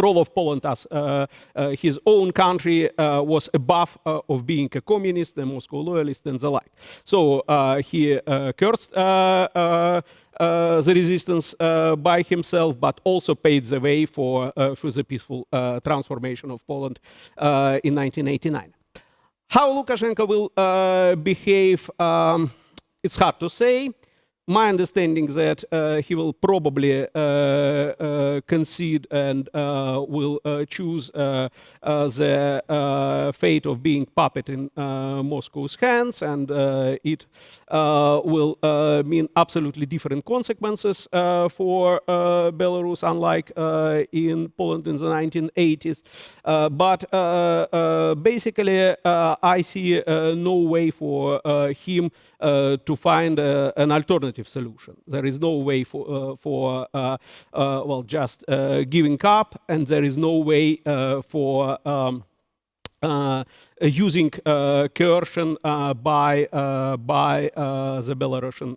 role of Poland as his own country was above of being a communist, a Moscow loyalist, and the like. So he cursed the resistance by himself, but also paved the way for the peaceful transformation of Poland in 1989. How Lukashenko will behave, it's hard to say. My understanding that he will probably concede and will choose the fate of being puppet in Moscow's hands, and it will mean absolutely different consequences for Belarus, unlike in Poland in the 1980s. But basically, I see no way for him to find an alternative solution. There is no way for well, just giving up, and there is no way for using coercion by the Belarusian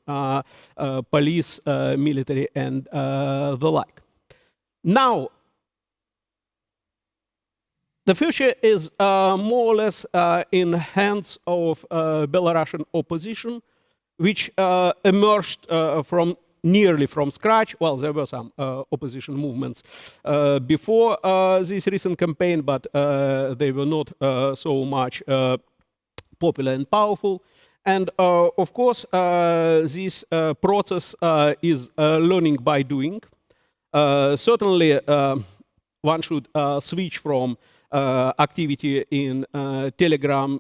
police, military, and the like. Now, the future is more or less in hands of Belarusian opposition, which emerged nearly from scratch. Well, there were some opposition movements before this recent campaign, but they were not so much popular and powerful. And of course, this process is learning by doing. Certainly, one should switch from activity in Telegram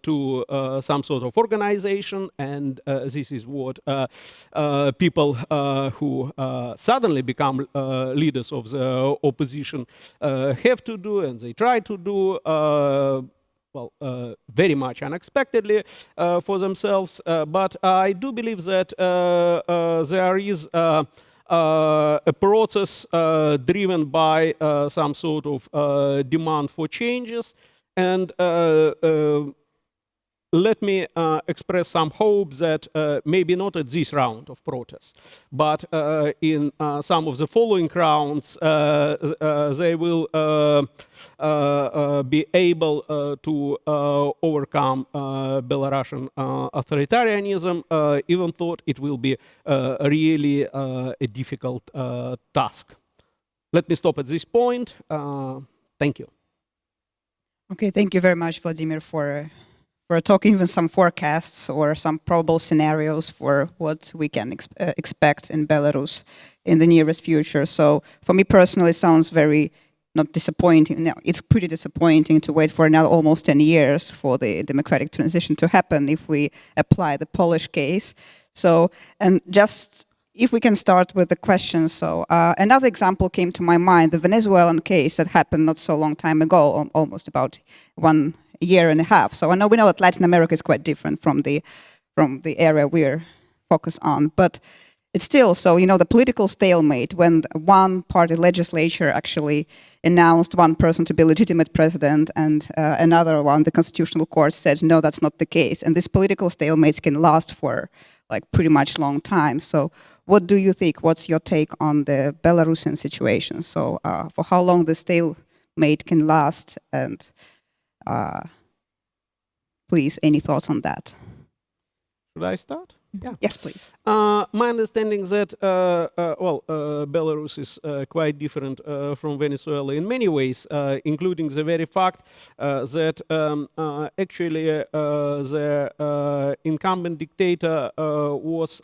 to some sort of organization, and this is what people who suddenly become leaders of the opposition have to do, and they try to do well, very much unexpectedly for themselves. But I do believe that there is a process driven by some sort of demand for changes, and let me express some hope that maybe not at this round of protests, but in some of the following rounds, they will be able to overcome Belarusian authoritarianism, even though it will be really a difficult task. Let me stop at this point. Thank you. Okay, thank you very much, Vladimir, for talking even some forecasts or some probable scenarios for what we can expect in Belarus in the nearest future. So for me personally, it sounds very not disappointing. No, it's pretty disappointing to wait for another almost 10 years for the democratic transition to happen if we apply the Polish case. So, and just if we can start with the questions. So another example came to my mind, the Venezuelan case that happened not so long time ago, almost about 1 year and a half. So we know that Latin America is quite different from the area we're focused on, but it's still so. You know, the political stalemate when one party legislature actually announced one person to be legitimate president, and another one, the constitutional court, said no, that's not the case. And these political stalemates can last for like pretty much long time. So, what do you think? What's your take on the Belarusian situation? So, for how long the stalemate can last, and please, any thoughts on that? Should I start? Yeah. Yes, please. My understanding that Belarus is quite different from Venezuela in many ways, including the very fact that actually the incumbent dictator was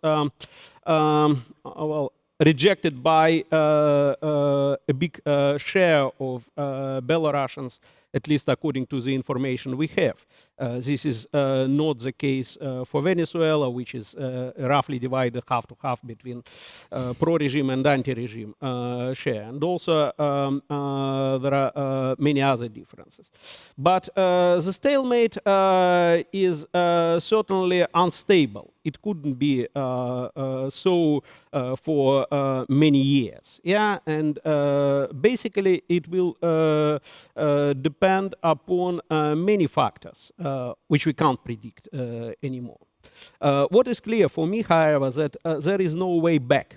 rejected by a big share of Belarusians at least according to the information we have. This is not the case for Venezuela, which is roughly divided half to half between pro-regime and anti-regime share. And also there are many other differences. But the stalemate is certainly unstable. It couldn't be so for many years. Yeah, and basically it will depend upon many factors which we can't predict anymore. What is clear for me, however, that there is no way back.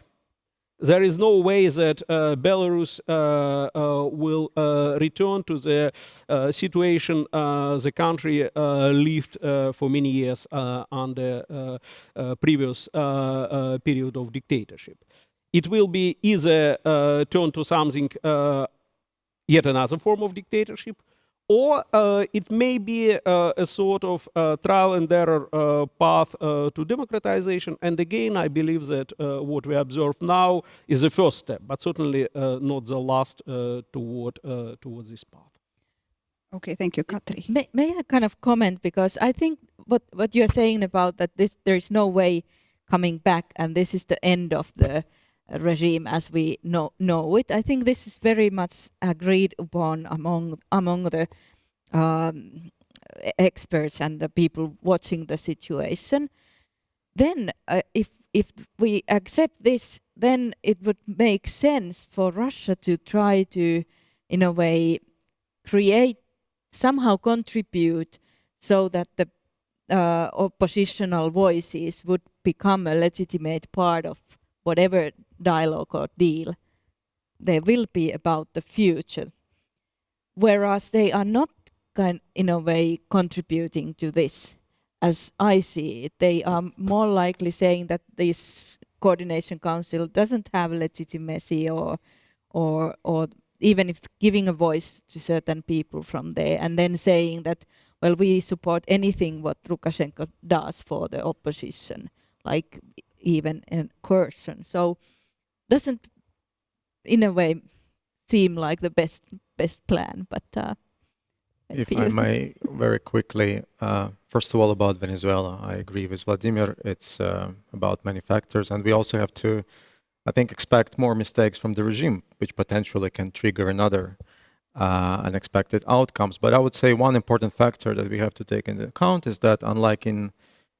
There is no way that Belarus will return to the situation the country lived for many years under previous period of dictatorship. It will be either turn to something, yet another form of dictatorship, or it may be a sort of trial and error path to democratization. And again, I believe that what we observe now is the first step, but certainly not the last towards this path. Okay, thank you, Katri. May I kind of comment, because I think what you are saying about that there is no way coming back and this is the end of the regime as we know it. I think this is very much agreed upon among the experts and the people watching the situation. Then if we accept this, then it would make sense for Russia to try to, in a way, somehow contribute so that the oppositional voices would become a legitimate part of whatever dialogue or deal there will be about the future. Whereas they are not in a way contributing to this, as I see it. They are more likely saying that this coordination council doesn't have legitimacy or even if giving a voice to certain people from there, and then saying that, well, we support anything what Lukashenko does for the opposition, like even in coercion. So doesn't in a way seem like the best plan, but if I may very quickly, first of all about Venezuela, I agree with Vladimir. It's about many factors, and we also have to, I think, expect more mistakes from the regime, which potentially can trigger another unexpected outcomes. But I would say one important factor that we have to take into account is that unlike in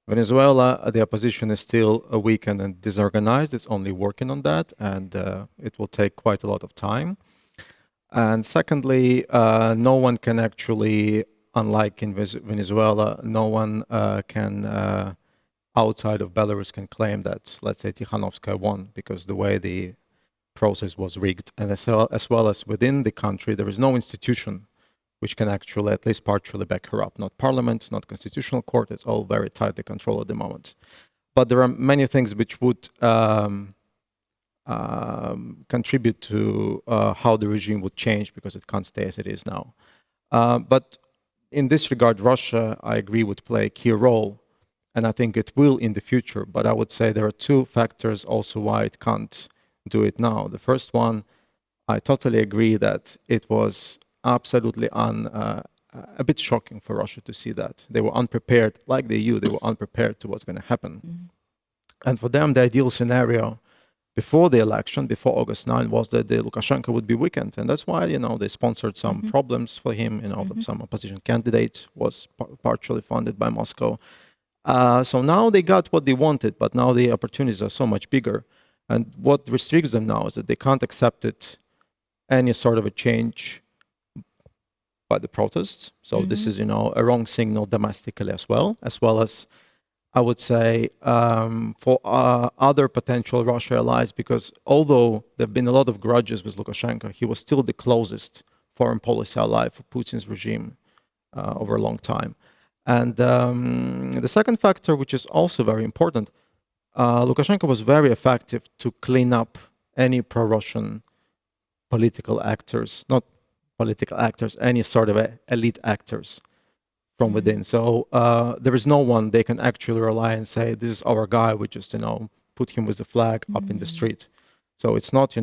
Venezuela, the opposition is still weakened and disorganized. It's only working on that, and it will take quite a lot of time. And secondly, no one can actually, unlike in Venezuela, no one can, outside of Belarus, can claim that, let's say, Tikhanovskaya won, because the way the process was rigged. And as well as within the country, there is no institution which can actually at least partially back her up. Not parliament, not constitutional court, it's all very tightly controlled at the moment. But there are many things which would contribute to how the regime would change, because it can't stay as it is now. But in this regard, Russia, I agree, would play a key role, and I think it will in the future. But I would say there are two factors also why it can't do it now. The first one, I totally agree that it was absolutely a bit shocking for Russia to see that. They were unprepared, like the EU, they were unprepared to what's going to happen. Mm-hmm. And for them, the ideal scenario before the election, before August 9, was that the Lukashenko would be weakened. And that's why, they sponsored some problems for him. Some opposition candidate was partially funded by Moscow. So now they got what they wanted, but now the opportunities are so much bigger. And what restricts them now is that they can't accept any sort of a change by the protests. So this is, a wrong signal domestically as well as I would say for other potential Russia allies, because although there have been a lot of grudges with Lukashenko, he was still the closest foreign policy ally for Putin's regime over a long time. And the second factor, which is also very important, Lukashenko was very effective to clean up any pro-Russian political actors, not political actors, any sort of elite actors from within. So there is no one they can actually rely and say, this is our guy, we just, put him with the flag up in the street. So it's not,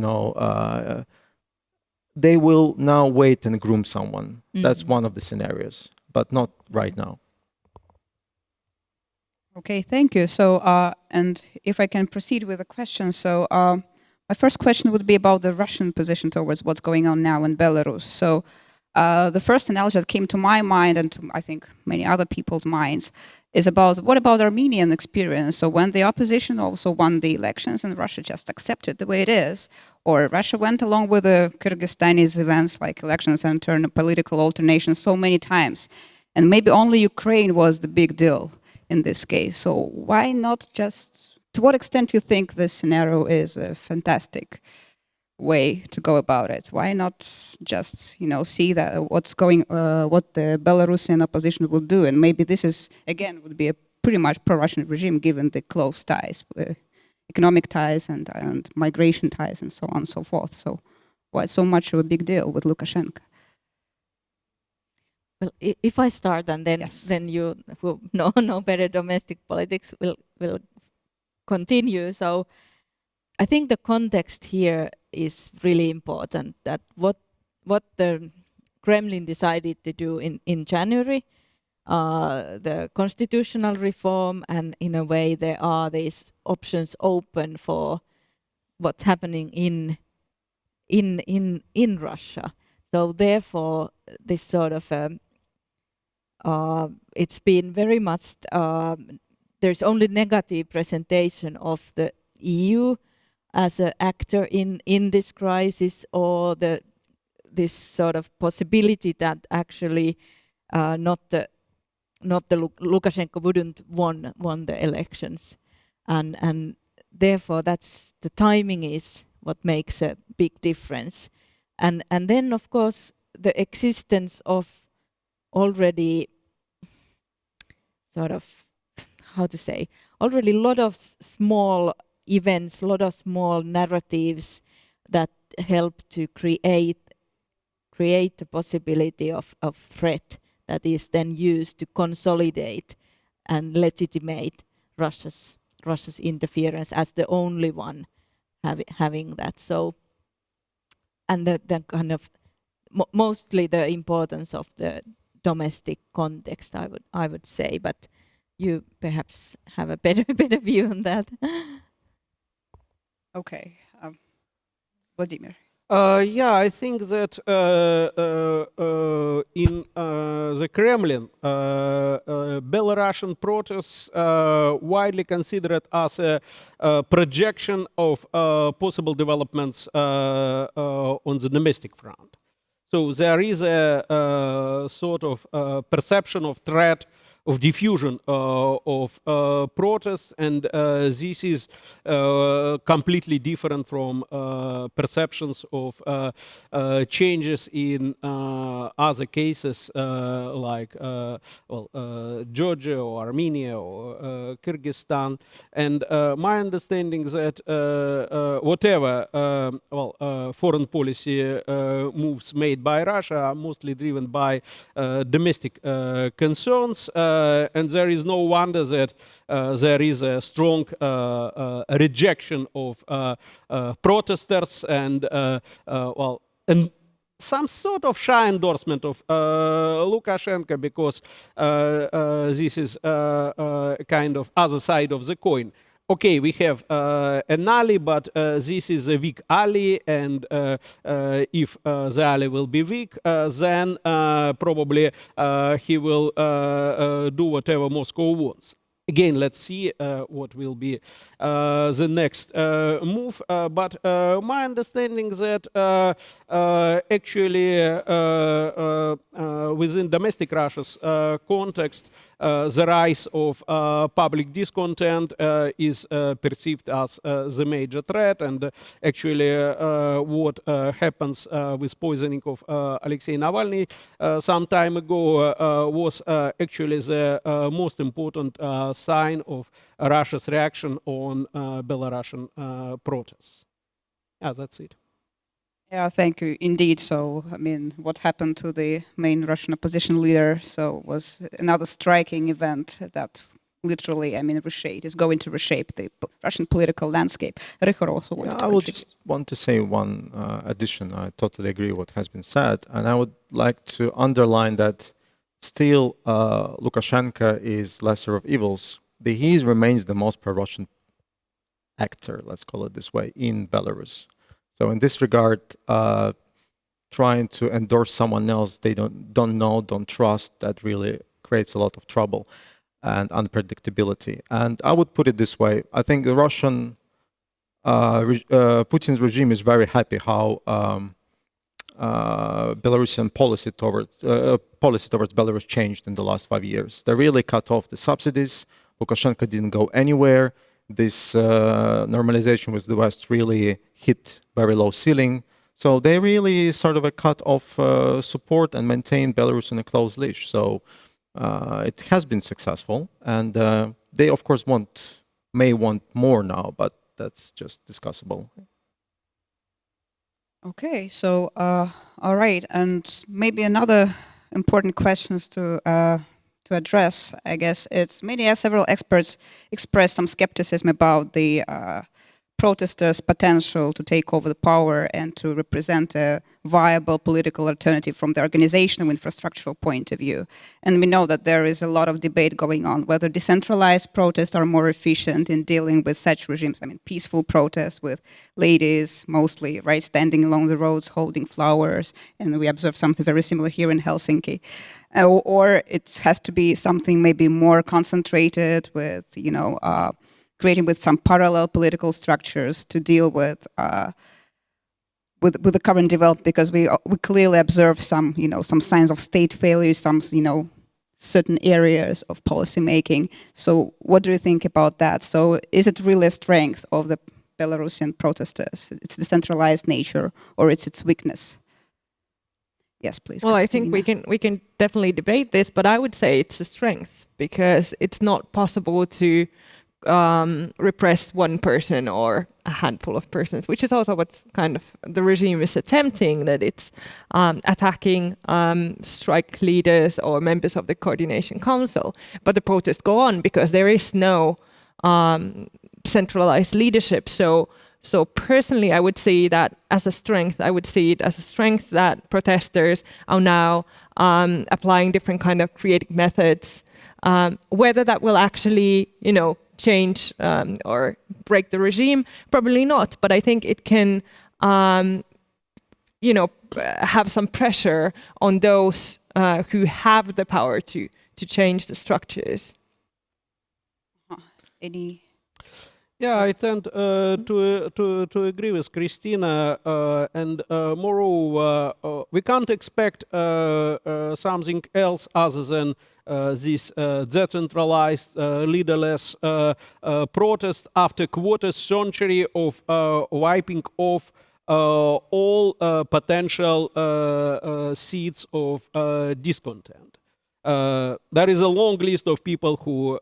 they will now wait and groom someone. That's one of the scenarios, but not right now. Okay, thank you. So, and if I can proceed with a question. So, my first question would be about the Russian position towards what's going on now in Belarus. So, the first analogy that came to my mind and to, I think, many other people's minds is about what about Armenian experience? So when the opposition also won the elections and Russia just accepted the way it is, or Russia went along with the Kyrgyzstani's events like elections and political alternation so many times, and maybe only Ukraine was the big deal in this case. So why not just, to what extent do you think this scenario is a fantastic way to go about it? Why not just, you know, see that what the Belarusian opposition will do, and maybe this is again would be a pretty much pro-Russian regime given the close ties, economic ties and migration ties and so on and so forth. So why so much of a big deal with Lukashenko? Well, if I start and then Yes. then you who know better domestic politics will continue. So I think the context here is really important, that what the Kremlin decided to do in January, the constitutional reform, and in a way there are these options open for what's happening in Russia. So therefore, this sort of it's been very much there's only negative presentation of the EU as an actor in this crisis, or this sort of possibility that actually not the Lukashenko wouldn't won the elections, and therefore that's the timing is what makes a big difference, and then of course the existence of already sort of, how to say, already a lot of small events, a lot of small narratives that help to create the possibility of threat that is then used to consolidate and legitimate Russia's interference as the only one having that. So, and the kind of mostly the importance of the domestic context, I would say, but you perhaps have a better view on that. Okay, Vladimir. Yeah, I think that in the Kremlin, Belarusian protests widely considered as a projection of possible developments on the domestic front. So there is a sort of perception of threat, of diffusion of protests, and this is completely different from perceptions of changes in other cases like Georgia or Armenia or Kyrgyzstan. And my understanding that whatever foreign policy moves made by Russia are mostly driven by domestic concerns, and there is no wonder that there is a strong rejection of protesters and some sort of shy endorsement of Lukashenko, because this is kind of other side of the coin. Okay, we have an ally, but this is a weak ally, and if the ally will be weak, then probably he will do whatever Moscow wants. Again, let's see what will be the next move. But my understanding that actually within domestic Russia's context, the rise of public discontent is perceived as the major threat, and actually what happens with poisoning of Alexei Navalny some time ago was actually the most important sign of Russia's reaction on Belarusian protests. Yeah, that's it. Yeah, thank you. Indeed. So, I mean, what happened to the main Russian opposition leader? So, was another striking event that literally, I mean, is going to reshape the Russian political landscape. Ryhor also wanted to I would contribute. just want to say one addition. I totally agree with what has been said, and I would like to underline that still Lukashenko is lesser of evils. He remains the most pro-Russian actor, let's call it this way, in Belarus. So in this regard, trying to endorse someone else they don't know, don't trust, that really creates a lot of trouble and unpredictability. And I would put it this way: I think the Russian Putin's regime is very happy how Belarusian policy towards Belarus changed in the last 5 years. They really cut off the subsidies. Lukashenko didn't go anywhere. This normalization with the West really hit very low ceiling. So they really sort of cut off support and maintained Belarus in a closed leash. So it has been successful, and they of course may want more now, but that's just discussable. Okay, so all right, and maybe another important questions to address, I guess, it's several experts expressed some skepticism about the protesters' potential to take over the power and to represent a viable political alternative from the organizational infrastructural point of view. And we know that there is a lot of debate going on whether decentralized protests are more efficient in dealing with such regimes. I mean, peaceful protests with ladies mostly, right, standing along the roads holding flowers, and we observe something very similar here in Helsinki. Or it has to be something maybe more concentrated with, creating with some parallel political structures to deal with the current development, because we clearly observe some signs of state failure, some certain areas of policy making. So what do you think about that? So is it really a strength of the Belarusian protesters, its decentralized nature, or it's its weakness? Yes, please. Well, I Kristiina. think we can definitely debate this, but I would say it's a strength, because it's not possible to repress one person or a handful of persons, which is also what's kind of the regime is attempting, that it's attacking strike leaders or members of the coordination council. But the protests go on because there is no centralized leadership. So personally, I would see that as a strength. I would see it as a strength that protesters are now applying different kind of creative methods. Whether that will actually, change or break the regime, probably not. But I think it can, have some pressure on those who have the power to change the structures. Any? Yeah, I tend to agree with Kristiina, and moreover, we can't expect something else other than this decentralized, leaderless protest after quarter century of wiping off all potential seeds of discontent. There is a long list of people who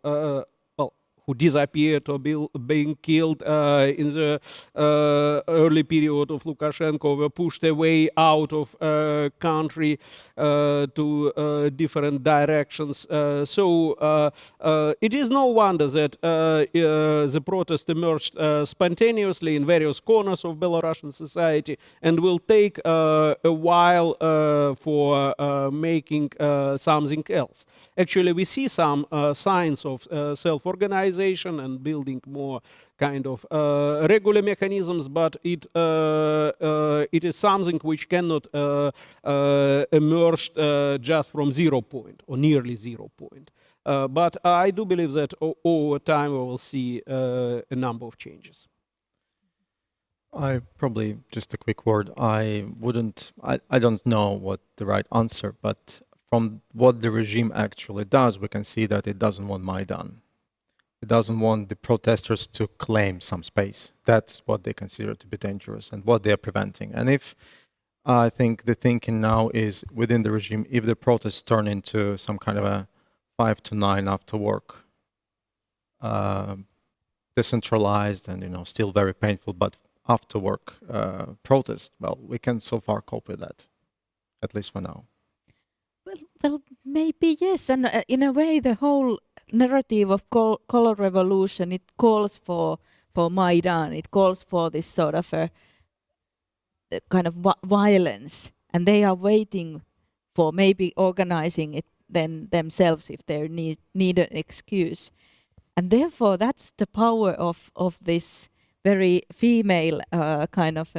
disappeared or being killed in the early period of Lukashenko, were pushed away out of country to different directions. So it is no wonder that the protest emerged spontaneously in various corners of Belarusian society, and will take a while for making something else. Actually, we see some signs of self-organization and building more kind of regular mechanisms, but it is something which cannot emerge just from 0 point or nearly 0 point. But I do believe that over time we will see a number of changes. I probably, just a quick word, I don't know what the right answer, but from what the regime actually does, we can see that it doesn't want Maidan. It doesn't want the protesters to claim some space. That's what they consider to be dangerous and what they are preventing. And if I think the thinking now is within the regime, if the protests turn into some kind of a 5 to 9 after work, decentralized and still very painful, but after work protest, well, we can so far cope with that, at least for now. Well, maybe yes, and in a way, the whole narrative of color revolution, it calls for Maidan, it calls for this sort of a kind of violence, and they are waiting for maybe organizing it then themselves if they need an excuse. And therefore that's the power of this very female kind of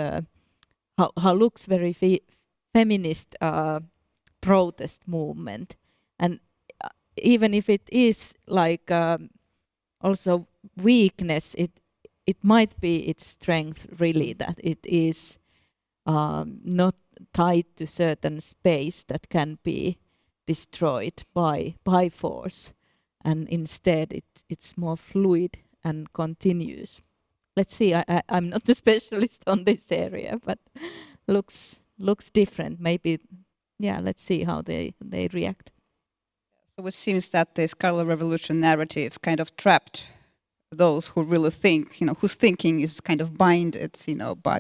how looks very feminist protest movement. And even if it is like also weakness, it might be its strength really, that it is not tied to certain space that can be destroyed by force, and instead it's more fluid and continuous. Let's see, I'm not a specialist on this area, but looks different. Maybe, yeah, let's see how they react. So it seems that this color revolution narratives kind of trapped those who really think, whose thinking is kind of binded,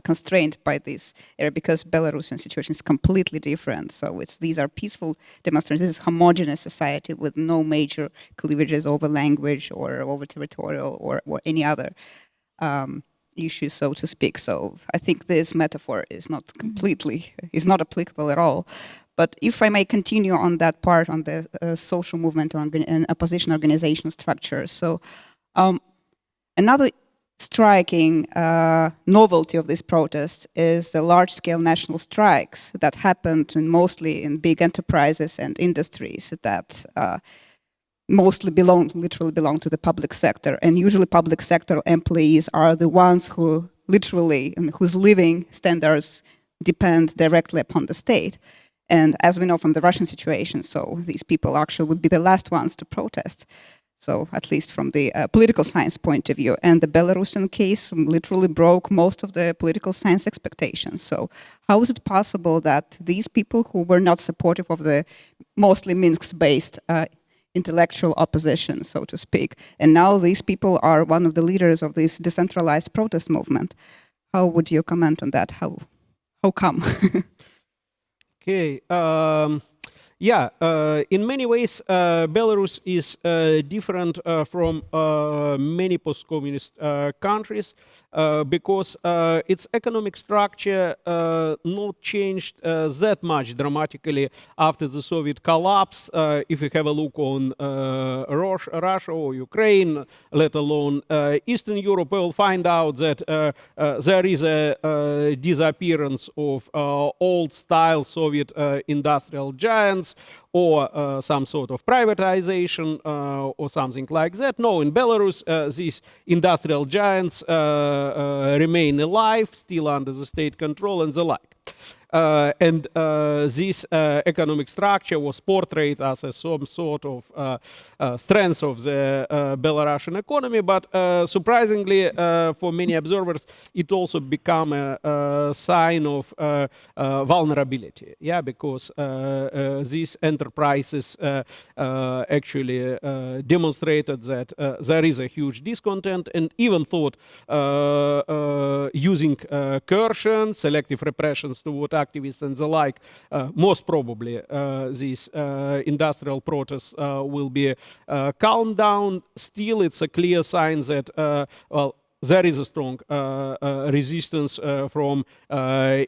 constrained by this area, because Belarusian situation is completely different. So these are peaceful demonstrations. This is homogeneous society with no major cleavages over language or over territorial or any other issues, so to speak. So I think this metaphor is not is not applicable at all. But if I may continue on that part, on the social movement and opposition organization structure. So another striking novelty of this protest is the large-scale national strikes that happened mostly in big enterprises and industries that mostly literally belong to the public sector. And usually public sector employees are the ones who literally, whose living standards depend directly upon the state. And as we know from the Russian situation, so these people actually would be the last ones to protest. So at least from the political science point of view. And the Belarusian case literally broke most of the political science expectations. So how is it possible that these people who were not supportive of the mostly Minsk-based intellectual opposition, so to speak, and now these people are one of the leaders of this decentralized protest movement? How would you comment on that? How come? Okay. Yeah, in many ways, Belarus is different from many post-communist countries because its economic structure not changed that much dramatically after the Soviet collapse. If you have a look on Russia or Ukraine, let alone Eastern Europe, we'll find out that there is a disappearance of old-style Soviet industrial giants, or some sort of privatization or something like that. No, in Belarus, these industrial giants remain alive, still under the state control and the like. And this economic structure was portrayed as some sort of strength of the Belarusian economy, but surprisingly for many observers, it also became a sign of vulnerability, yeah, because these enterprises actually demonstrated that there is a huge discontent, and even thought using coercion, selective repressions toward activists and the like, most probably these industrial protests will be calmed down. Still, it's a clear sign that, well, there is a strong resistance from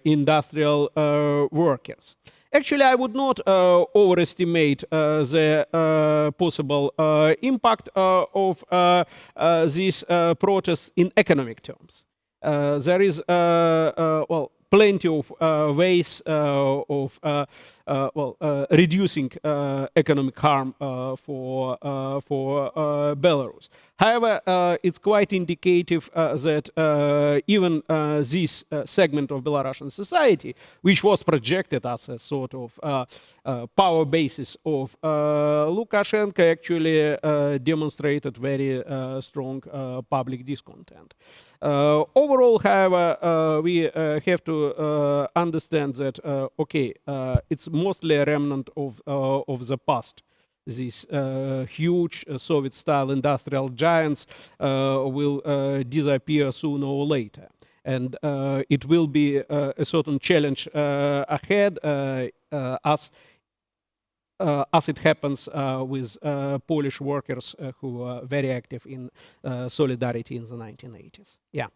industrial workers. Actually, I would not overestimate the possible impact of these protests in economic terms. There is, well, plenty of ways of reducing economic harm for Belarus. However, it's quite indicative that even this segment of Belarusian society, which was projected as a sort of power basis of Lukashenko, actually demonstrated very strong public discontent. Overall, however, we have to understand that, okay, it's mostly a remnant of the past. These huge Soviet-style industrial giants will disappear sooner or later. And it will be a certain challenge ahead as as it happens with Polish workers who are very active in solidarity in the 1980s. Yeah.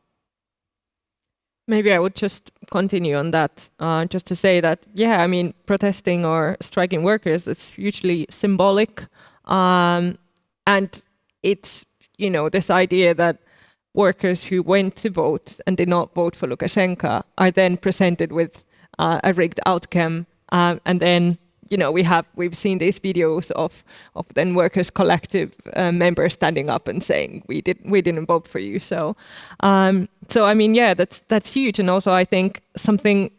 Maybe I would just continue on that, just to say that, yeah, I mean, protesting or striking workers, it's hugely symbolic. And it's, you know, this idea that workers who went to vote and did not vote for Lukashenko are then presented with a rigged outcome. And then, you know, we've seen these videos of then workers' collective members standing up and saying we didn't vote for you. So I mean, yeah, that's huge. And also, I think something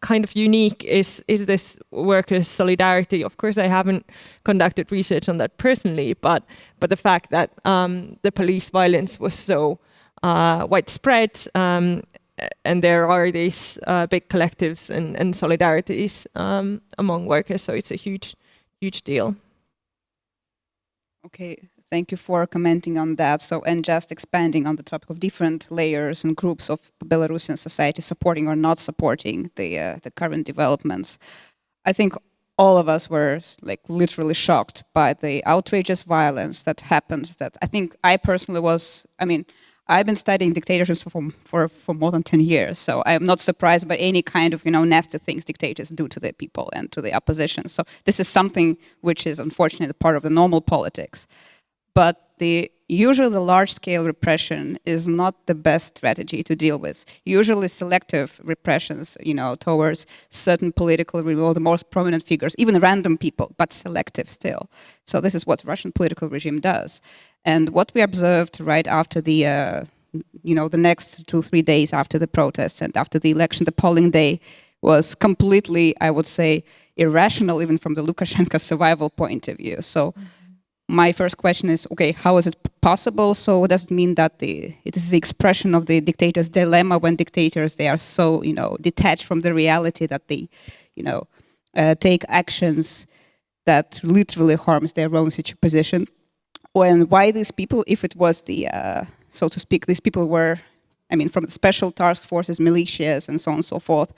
kind of unique is this workers' solidarity. Of course, I haven't conducted research on that personally, but the fact that the police violence was so widespread. And there are these big collectives and solidarities among workers, so it's a huge deal. Okay, thank you for commenting on that. So, and just expanding on the topic of different layers and groups of Belarusian society supporting or not supporting the current developments. I think all of us were like literally shocked by the outrageous violence that happened. That I think I personally was. I mean, I've been studying dictatorships for more than 10 years, so I'm not surprised by any kind of, you know, nasty things dictators do to their people and to the opposition. So this is something which is unfortunately part of the normal politics. But usually the large-scale repression is not the best strategy to deal with. Usually selective repressions, you know, towards certain political or the most prominent figures, even random people, but selective still. So this is what the Russian political regime does. And what we observed right after the, you know, the next 2-3 days after the protests and after the election, the polling day was completely, I would say, irrational, even from the Lukashenko survival point of view. So my first question is, okay, how is it possible? So does it mean that it is the expression of the dictator's dilemma when dictators, they are so, you know, detached from the reality that they, you know, take actions that literally harms their own position? And why these people, if it was the, so to speak, these people were, I mean, from the special task forces, militias, and so on and so forth,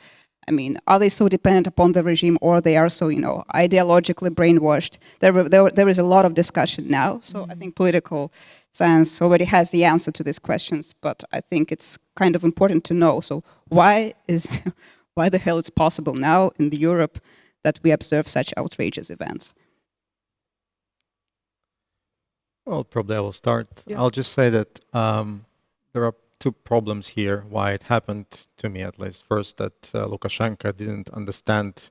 I mean, are they so dependent upon the regime, or they are so, you know, ideologically brainwashed? There is a lot of discussion now, so I think political science already has the answer to these questions, but I think it's kind of important to know. So why the hell it's possible now in the Europe that we observe such outrageous events? Well, probably I will start. Yeah. I'll just say that there are two problems here, why it happened to me at least. First, that Lukashenko didn't understand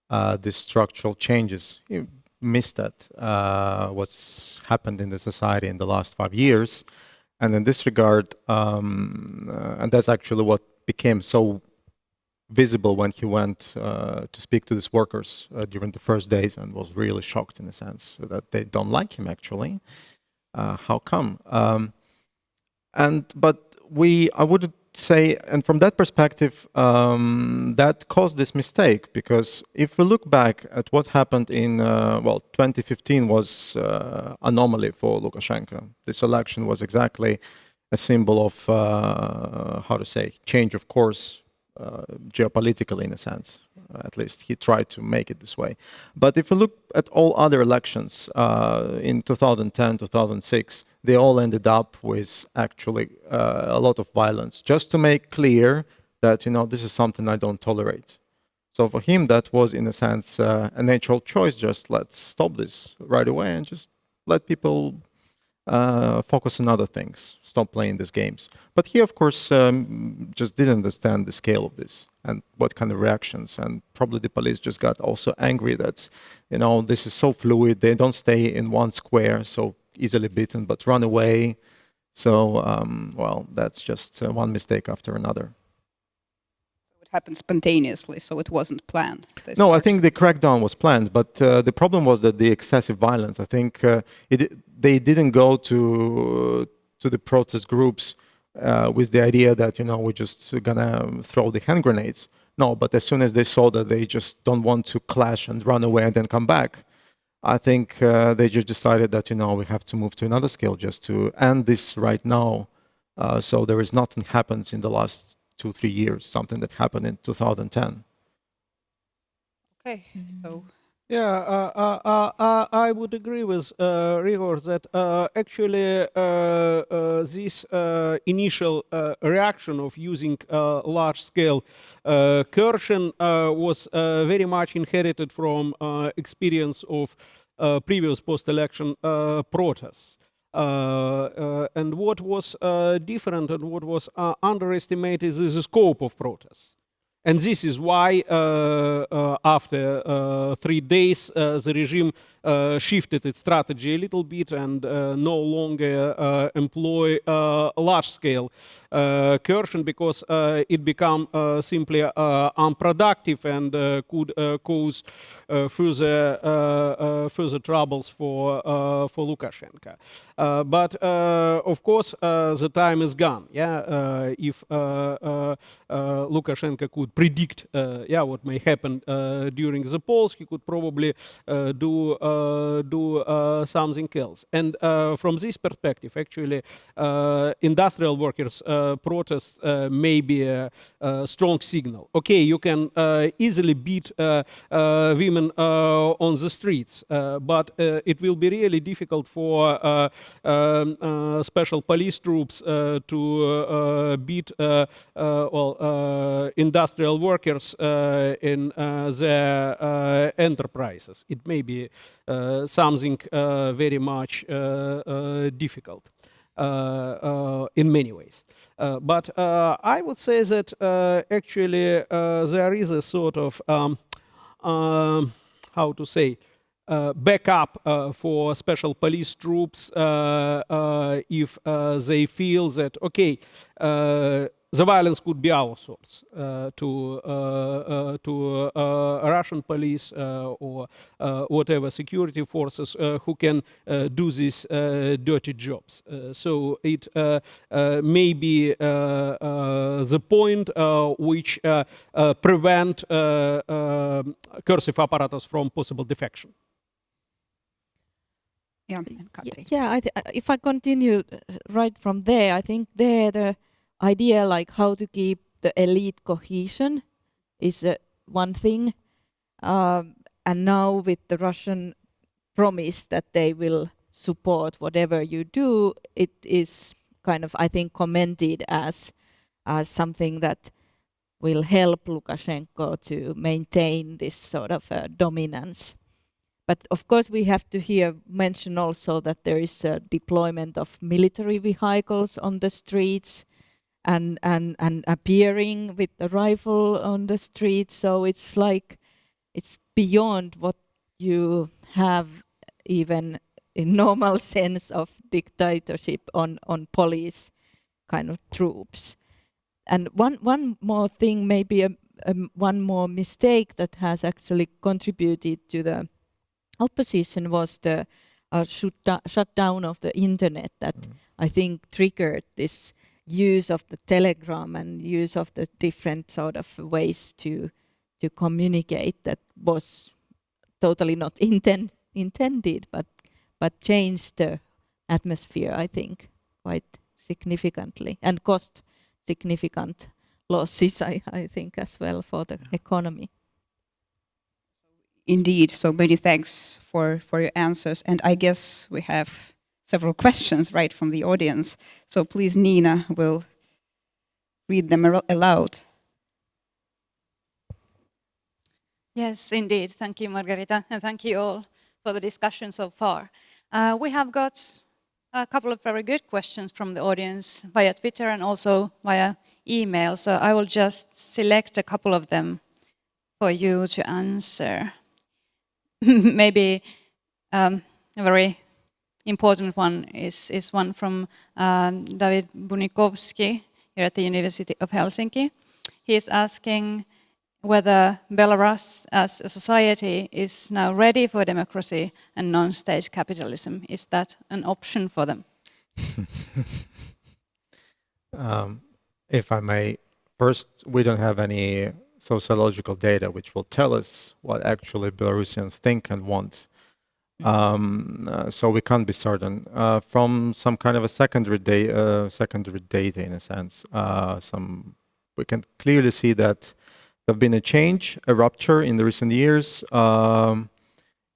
the structural changes. He missed that, what's happened in the society in the last 5 years. And in this regard, and that's actually what became so visible when he went to speak to these workers during the first days, and was really shocked in a sense that they don't like him actually. How come? But I would say, and from that perspective, that caused this mistake, because if we look back at what happened in, 2015 was anomaly for Lukashenko. This election was exactly a symbol of, change of course, geopolitically in a sense. At least he tried to make it this way. But if we look at all other elections in 2010, 2006, they all ended up with actually a lot of violence, just to make clear that, you know, this is something I don't tolerate. So for him, that was in a sense a natural choice. Just let's stop this right away and just let people focus on other things, stop playing these games. But he, of course, just didn't understand the scale of this and what kind of reactions. And probably the police just got also angry that, you know, this is so fluid. They don't stay in one square so easily beaten, but run away. So, that's just one mistake after another. It happened spontaneously, so it wasn't planned. No, I think the crackdown was planned, but the problem was that the excessive violence. I think they didn't go to the protest groups with the idea that, you know, we're just gonna throw the hand grenades. No, but as soon as they saw that they just don't want to clash and run away and then come back, I think they just decided that, you know, we have to move to another scale just to end this right now. So there is nothing happens in the last 2-3 years, something that happened in 2010. Okay, so Yeah, I would agree with Ryhor that actually this initial reaction of using large-scale coercion was very much inherited from experience of previous post-election protests. And what was different and what was underestimated is the scope of protests. And this is why, after 3 days, the regime shifted its strategy a little bit and no longer employ large-scale coercion, because it became simply unproductive and could cause further troubles for Lukashenko. But of course, the time is gone. Yeah, if Lukashenko could predict, what may happen during the polls, he could probably do something else. And from this perspective, actually, industrial workers' protests may be a strong signal. Okay, you can easily beat women on the streets, but it will be really difficult for special police troops to beat industrial workers in their enterprises. It may be something very much difficult in many ways. But I would say that actually there is a sort of, how to say, backup for special police troops if they feel that, okay, the violence could be outsourced to Russian police or whatever security forces who can do these dirty jobs. So it may be the point which prevent cursive apparatus from possible defection. Yeah, and Katri. Yeah, if I continue right from there, I think there the idea like how to keep the elite cohesion is one thing. And now with the Russian promise that they will support whatever you do, it is kind of, I think, commented as something that will help Lukashenko to maintain this sort of dominance. But of course, we have to here mention also that there is a deployment of military vehicles on the streets and appearing with a rifle on the streets. So it's like, it's beyond what you have even in normal sense of dictatorship on police kind of troops. And one more thing, maybe one more mistake that has actually contributed to the opposition was the shutdown of the internet that I think triggered this use of the telegram and use of the different sort of ways to communicate that was totally not intended, but changed the atmosphere, I think, quite significantly and cost significant losses, I think, as well for the economy. Indeed, so many thanks for your answers. And I guess we have several questions right from the audience. So please, Niina will read them aloud. Yes, indeed. Thank you, Margarita, and thank you all for the discussion so far. We have got a couple of very good questions from the audience via Twitter and also via email, so I will just select a couple of them for you to answer. Maybe a very important one is one from David Bunikovsky here at the University of Helsinki. He is asking whether Belarus as a society is now ready for democracy and non-state capitalism. Is that an option for them? If I may, first, we don't have any sociological data which will tell us what actually Belarusians think and want. So we can't be certain. From some kind of a secondary data, in a sense, we can clearly see that there's been a change, a rupture in the recent years.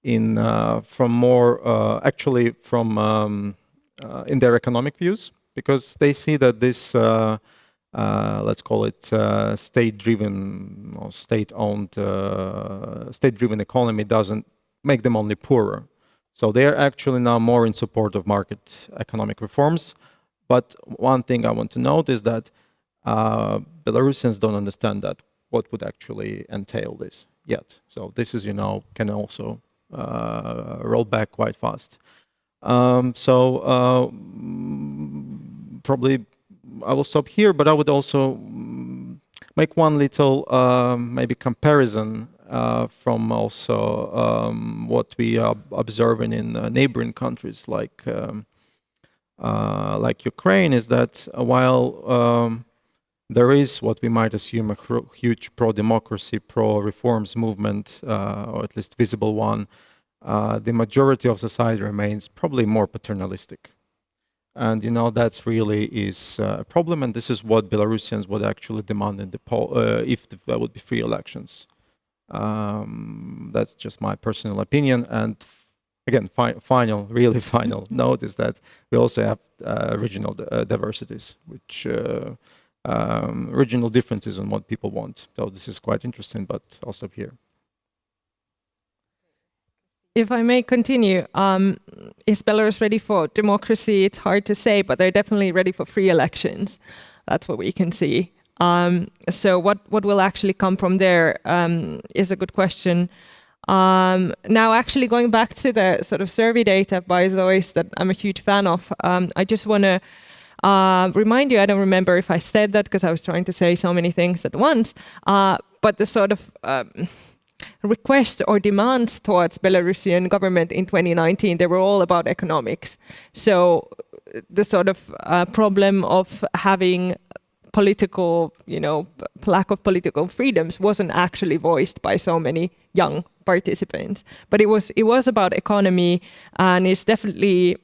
in from more actually from in their economic views, because they see that this let's call it state-driven or state-owned state-driven economy doesn't make them only poorer. So they're actually now more in support of market economic reforms. But one thing I want to note is that Belarusians don't understand that what would actually entail this yet. So this is, can also roll back quite fast. Probably I will stop here, but I would also make one little maybe comparison from also what we are observing in neighboring countries like Ukraine, is that while there is what we might assume a huge pro-democracy, pro-reforms movement, or at least visible one, the majority of society remains probably more paternalistic. And that's really is a problem, and this is what Belarusians would actually demand in the poll if there would be free elections. That's just my personal opinion. And again, really final note is that we also have regional diversities, which regional differences on what people want. So this is quite interesting, but I'll stop here. If I may continue, is Belarus ready for democracy? It's hard to say, but they're definitely ready for free elections. That's what we can see. So what will actually come from there is a good question. Now, actually going back to the sort of survey data by Zois that I'm a huge fan of, I just want to remind you, I don't remember if I said that because I was trying to say so many things at once, but the sort of requests or demands towards Belarusian government in 2019, they were all about economics. So the sort of problem of having political, lack of political freedoms wasn't actually voiced by so many young participants. But it was about economy, and it's definitely,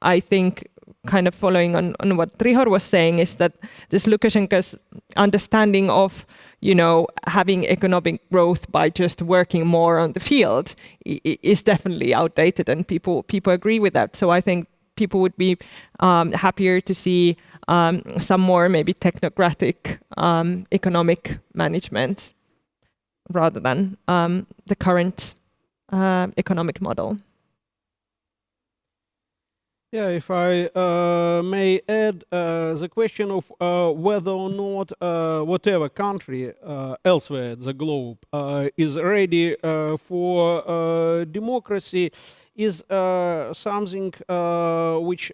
I think, kind of following on what Ryhor was saying, is that this Lukashenko's understanding of having economic growth by just working more on the field is definitely outdated, and people agree with that. So I think people would be happier to see some more maybe technocratic economic management rather than the current economic model. Yeah, if I may add, the question of whether or not whatever country elsewhere at the globe is ready for democracy is something which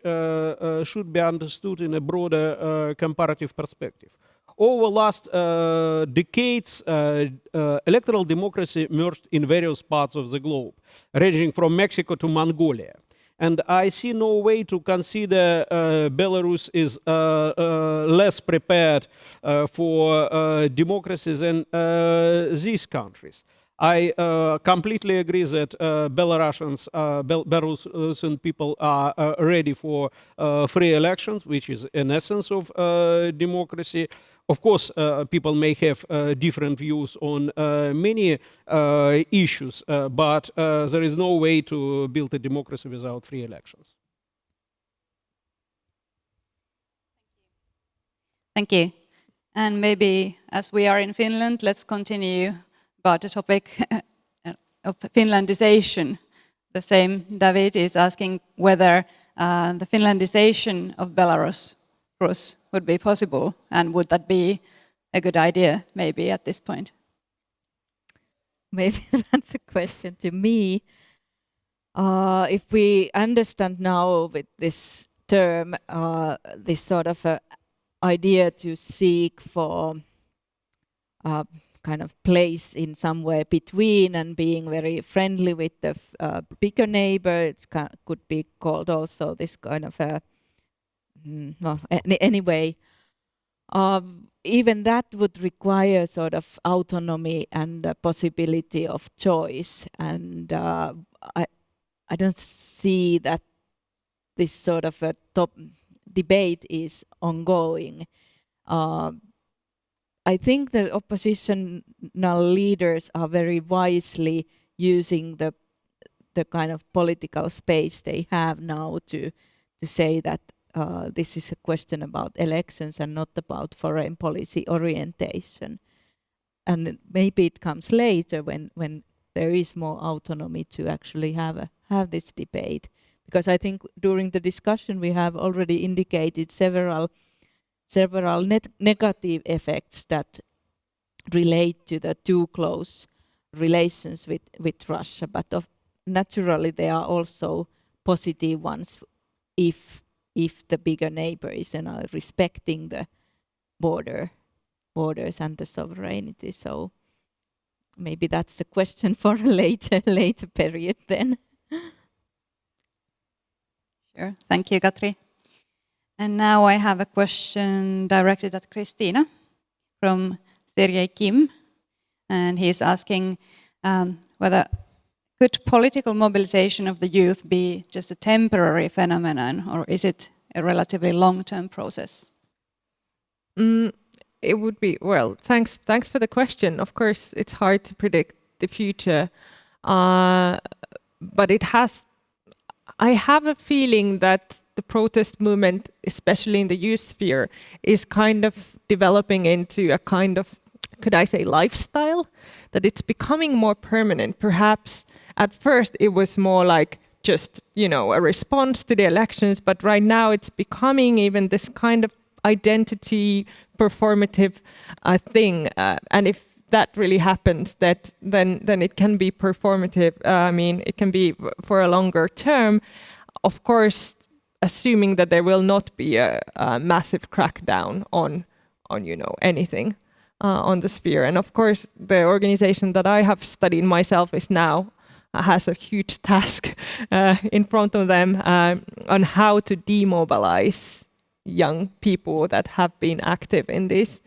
should be understood in a broader comparative perspective. Over last decades, electoral democracy merged in various parts of the globe, ranging from Mexico to Mongolia. And I see no way to consider Belarus is less prepared for democracy than these countries. I completely agree that Belarusian people are ready for free elections, which is an essence of democracy. Of course, people may have different views on many issues, but there is no way to build a democracy without free elections. Thank you. And maybe as we are in Finland, let's continue about the topic of Finlandization. The same David is asking whether the Finlandization of Belarus would be possible, and would that be a good idea maybe at this point? Maybe that's a question to me. If we understand now with this term, this sort of idea to seek for kind of place in somewhere between and being very friendly with the bigger neighbor, it could be called also this kind of a anyway, even that would require sort of autonomy and a possibility of choice. And I don't see that this sort of a top debate is ongoing. I think the oppositional leaders are very wisely using the the kind of political space they have now to say that this is a question about elections and not about foreign policy orientation. And maybe it comes later when there is more autonomy to actually have this debate. Because I think during the discussion we have already indicated several negative effects that relate to the too close relations with Russia, but naturally there are also positive ones if the bigger neighbor is respecting the borders and the sovereignty. So maybe that's the question for a later period then. Sure, thank you, Katri. And now I have a question directed at Kristiina from Sergei Kim, and he's asking whether could political mobilization of the youth be just a temporary phenomenon, or is it a relatively long-term process? It would be, well, thanks for the question. Of course, it's hard to predict the future, but I have a feeling that the protest movement, especially in the youth sphere, is kind of developing into a kind of, could I say, lifestyle, that it's becoming more permanent. Perhaps at first it was more like just, a response to the elections, but right now it's becoming even this kind of identity performative thing. And if that really happens, then it can be performative. I mean, it can be for a longer term. Of course, assuming that there will not be a massive crackdown on anything on the sphere. And of course, the organization that I have studied myself is now has a huge task in front of them on how to demobilize young people that have been active in this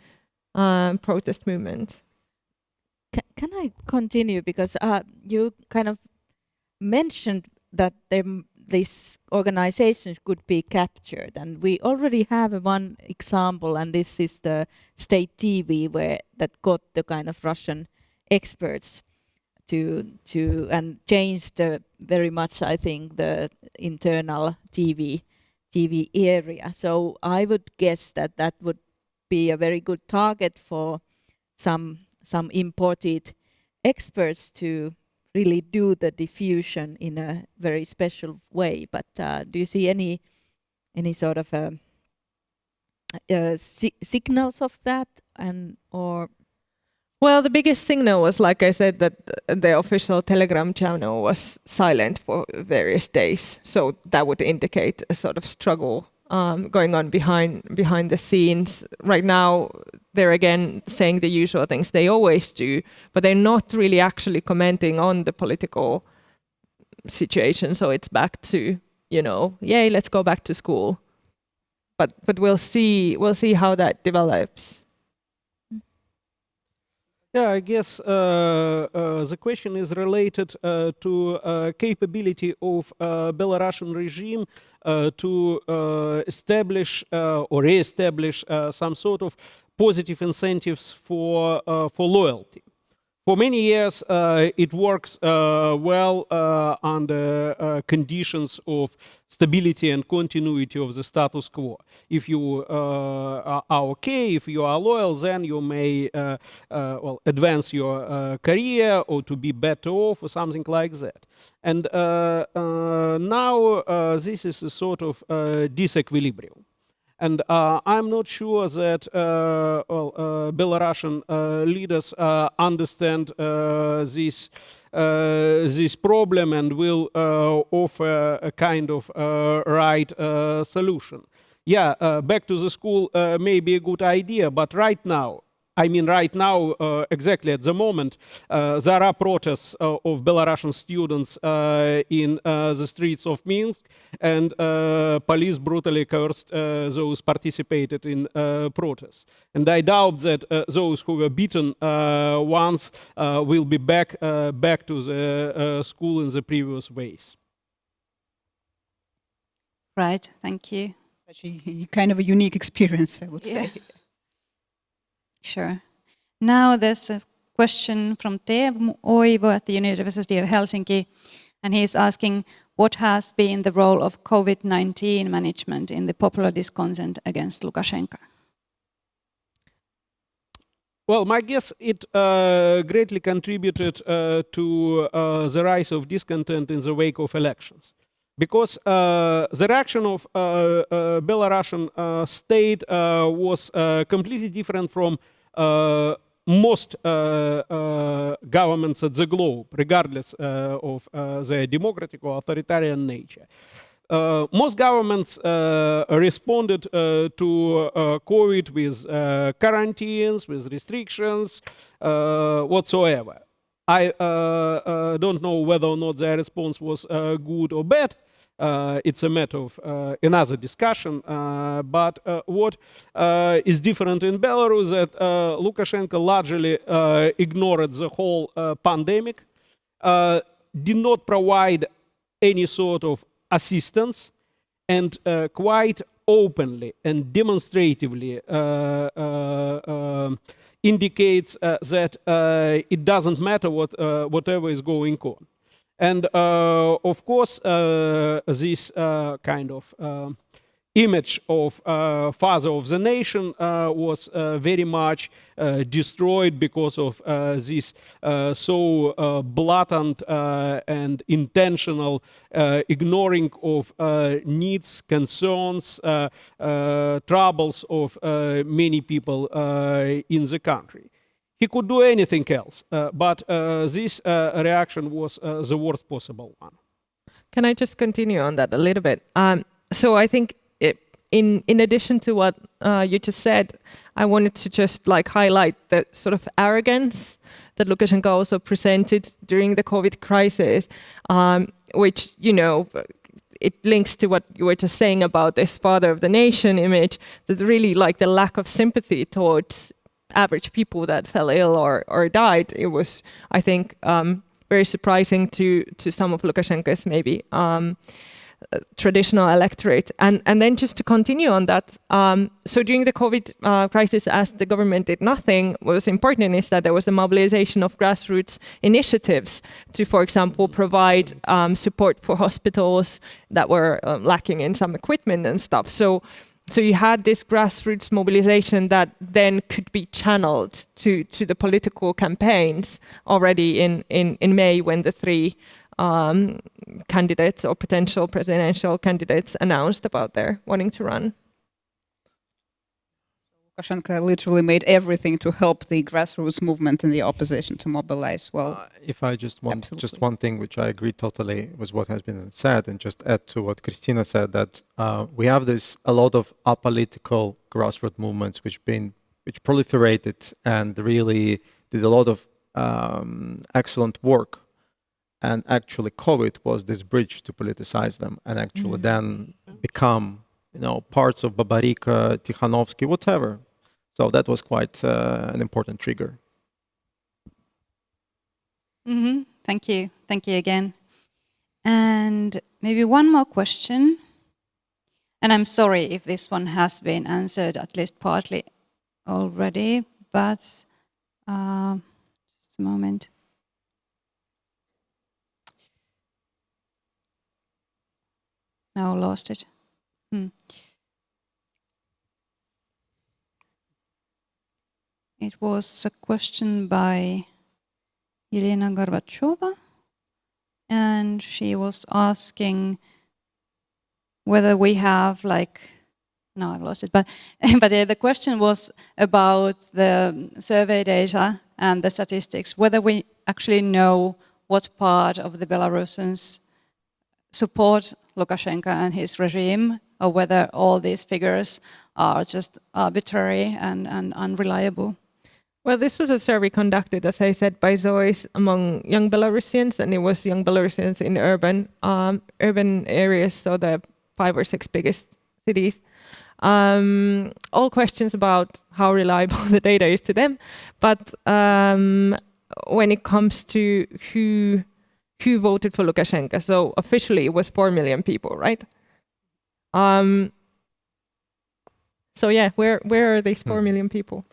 protest movement. Can I continue? Because you kind of mentioned that these organizations could be captured, and we already have one example, and this is the state TV that got the kind of Russian experts to and changed very much, I think, the internal TV area. So I would guess that would be a very good target for some imported experts to really do the diffusion in a very special way. But do you see any sort of signals of that, or? Well, the biggest signal was, like I said, that the official Telegram channel was silent for various days. So that would indicate a sort of struggle going on behind the scenes. Right now, they're again saying the usual things they always do, but they're not really actually commenting on the political situation. So it's back to, yay, let's go back to school. But we'll see how that develops. Yeah, I guess the question is related to capability of Belarusian regime to establish or re-establish some sort of positive incentives for loyalty. For many years, it works well under conditions of stability and continuity of the status quo. If you are okay, if you are loyal, then you may advance your career or to be better off or something like that. And now this is a sort of disequilibrium. And I'm not sure that Belarusian leaders understand this problem and will offer a kind of right solution. Yeah, back to the school may be a good idea, but right now, exactly at the moment, there are protests of Belarusian students in the streets of Minsk, and police brutally cursed those participated in protests. And I doubt that those who were beaten once will be back to the school in the previous ways. Right, thank you. Such a kind of a unique experience, I would say. Sure. Now there's a question from Teemu Oivo at the University of Helsinki. And he's asking, what has been the role of COVID-19 management in the popular discontent against Lukashenko? Well, my guess, it greatly contributed to the rise of discontent in the wake of elections. Because the reaction of Belarusian state was completely different from most governments at the globe, regardless of their democratic or authoritarian nature. Most governments responded to COVID with quarantines, with restrictions, whatsoever. I don't know whether or not their response was good or bad. It's a matter of another discussion. But what is different in Belarus that Lukashenko largely ignored the whole pandemic, did not provide any sort of assistance, and quite openly and demonstratively indicates that it doesn't matter whatever is going on. And of course, this kind of image of father of the nation was very much destroyed because of this so blatant and intentional ignoring of needs, concerns, troubles of many people in the country. He could do anything else, but this reaction was the worst possible one. Can I just continue on that a little bit? So I think in addition to what you just said, I wanted to just like highlight the sort of arrogance that Lukashenko also presented during the COVID crisis, which, you know, it links to what you were just saying about this father of the nation image, that really like the lack of sympathy towards average people that fell ill or died. It was, I think, very surprising to some of Lukashenko's maybe traditional electorate. And then just to continue on that, so during the COVID crisis, as the government did nothing, what was important is that there was a mobilization of grassroots initiatives to, for example, provide support for hospitals that were lacking in some equipment and stuff. So you had this grassroots mobilization that then could be channeled to the political campaigns already in May, when the three candidates or potential presidential candidates announced about their wanting to run. Lukashenko literally made everything to help the grassroots movement in the opposition to mobilize. Well, if I just want just one thing, which I agree totally with what has been said, and just add to what Kristiina said, that we have a lot of apolitical grassroots movements which proliferated and really did a lot of excellent work. And actually, COVID was this bridge to politicize them and actually then become, you know, parts of Babarika, Tikhanovsky, whatever. So that was quite an important trigger. Thank you. Thank you again. And maybe one more question. And I'm sorry if this one has been answered at least partly already, but just a moment. Now lost it. It was a question by Elena Gorbachova, and she was asking whether we have no, I've lost it, but the question was about the survey data and the statistics, whether we actually know what part of the Belarusians support Lukashenko and his regime, or whether all these figures are just arbitrary and unreliable. Well, this was a survey conducted, as I said, by Zois among young Belarusians, and it was young Belarusians in urban areas, so the 5 or 6 biggest cities. All questions about how reliable the data is to them, but when it comes to who voted for Lukashenko, so officially it was 4 million people, right? So yeah, where are these 4 million people?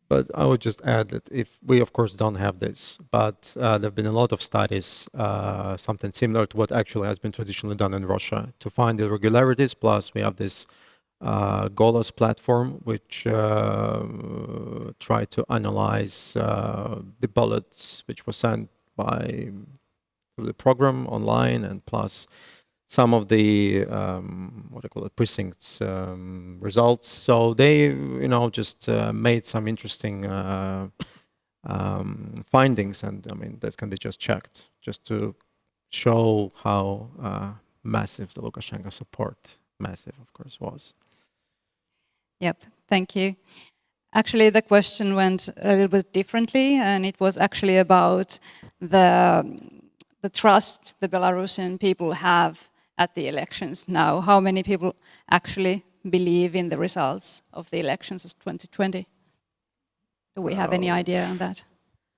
But I would just add that if we, of course, don't have this, but there have been a lot of studies, something similar to what actually has been traditionally done in Russia, to find irregularities. Plus, we have this Golos platform, which tried to analyze the ballots which were sent by through the program online, and plus some of the what I call it, precincts results. So they, just made some interesting findings, and I mean that can be just checked, just to show how massive the Lukashenko support, massive of course, was. Yep, thank you. Actually, the question went a little bit differently, and it was actually about the trust the Belarusian people have at the elections now. How many people actually believe in the results of the elections of 2020? Do we have any idea on that?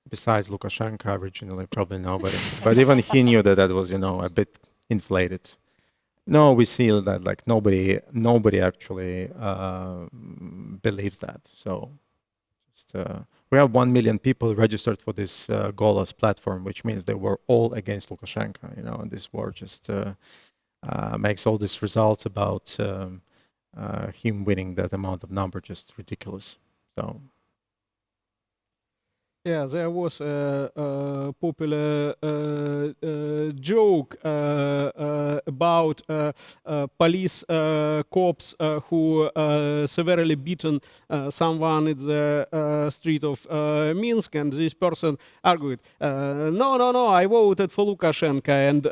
Besides Lukashenko originally, probably nobody. But even he knew that that was, a bit inflated. No, we see that like nobody actually believes that. So just, we have 1 million people registered for this Golos platform, which means they were all against Lukashenko, and this war just makes all these results about him winning that amount of number just ridiculous. So. Yeah, there was a popular joke about police cops who severely beaten someone in the street of Minsk, and this person argued, no, I voted for Lukashenko, and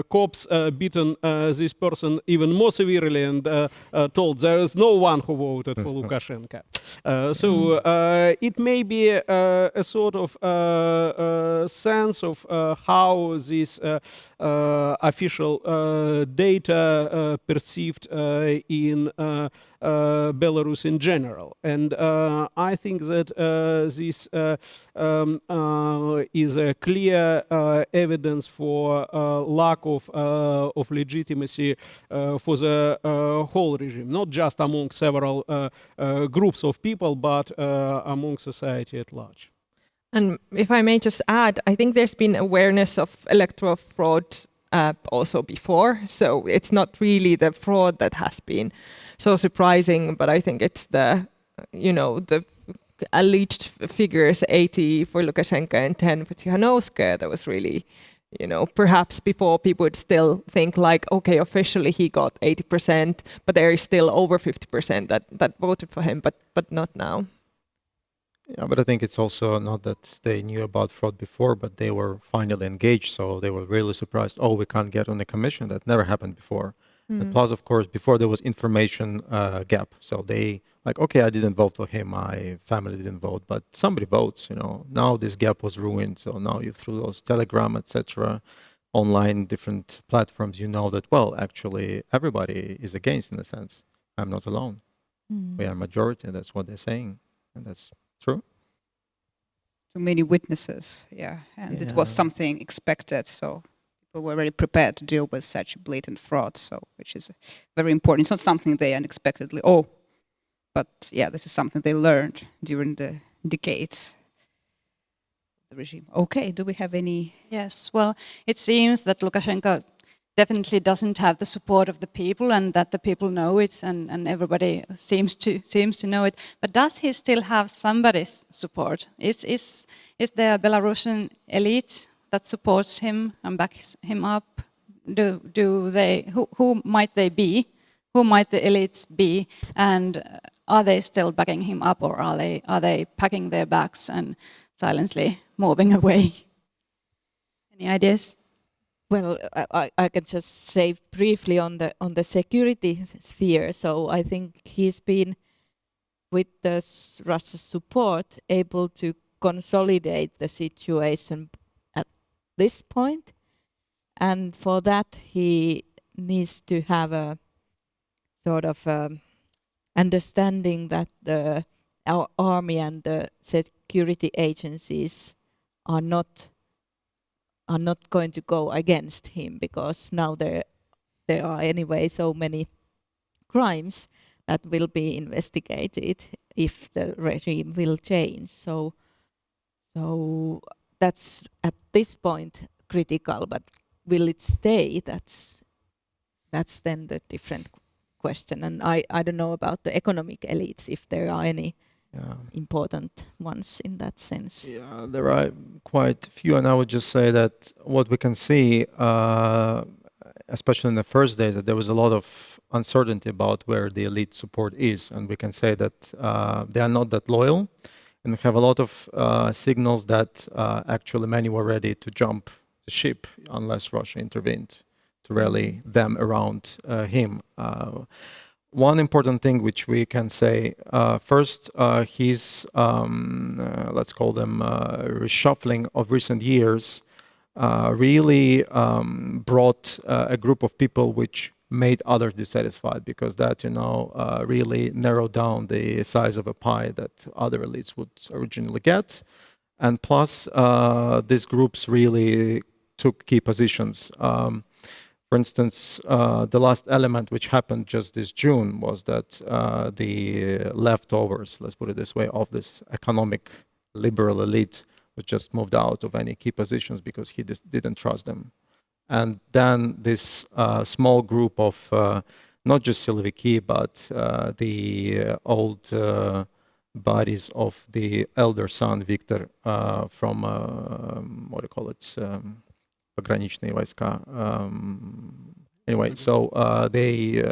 cops beaten this person even more severely and told there is no one who voted for Lukashenko. So it may be a sort of sense of how this official data perceived in Belarus in general. And I think that this is a clear evidence for lack of legitimacy for the whole regime, not just among several groups of people, but among society at large. And if I may just add, I think there's been awareness of electoral fraud also before. So it's not really the fraud that has been so surprising, but I think it's the alleged figures, 80 for Lukashenko and 10 for Tsikhanouskaya. That was really, perhaps before people would still think like, okay, officially he got 80%, but there is still over 50% that voted for him, but not now. Yeah, but I think it's also not that they knew about fraud before, but they were finally engaged, so they were really surprised, oh, we can't get on the commission. That never happened before. And plus, of course, before there was information gap. So they like, okay, I didn't vote for him, my family didn't vote, but somebody votes, Now this gap was ruined, so now you through those Telegram, etc., online, different platforms, that, well, actually, everybody is against in a sense. I'm not alone. We are majority, that's what they're saying, and that's true. Too many witnesses, yeah, and it was something expected, so people were very prepared to deal with such blatant fraud, so which is very important. It's not something they unexpectedly, but yeah, this is something they learned during the decades of the regime. Okay, do we have any? Yes, well, it seems that Lukashenko definitely doesn't have the support of the people, and that the people know it, and everybody seems to know it. But does he still have somebody's support? Is there a Belarusian elite that supports him and backs him up? Do they? Who might they be? Who might the elites be? And are they still backing him up, or are they packing their bags and silently moving away? Any ideas? Well, I can just say briefly on the security sphere. So I think he's been, with the Russia's support, able to consolidate the situation at this point, and for that he needs to have a sort of understanding that our army and the security agencies are not going to go against him, because now there are anyway so many crimes that will be investigated if the regime will change. So that's at this point critical, but will it stay? That's then the different question. And I don't know about the economic elites, if there are any important ones in that sense. Yeah, there are quite a few, and I would just say that what we can see, especially in the first days, that there was a lot of uncertainty about where the elite support is, and we can say that they are not that loyal, and we have a lot of signals that actually many were ready to jump the ship unless Russia intervened to rally them around him. One important thing which we can say, first, his, let's call them reshuffling of recent years really brought a group of people which made others dissatisfied, because that, really narrowed down the size of a pie that other elites would originally get. And plus, these groups really took key positions. For instance, the last element which happened just this June was that the leftovers, let's put it this way, of this economic liberal elite was just moved out of any key positions because he just didn't trust them. And then this small group of not just Silviki, but the old bodies of the elder son, Viktor, from, what do you call it? Пограничные войска. Anyway, so they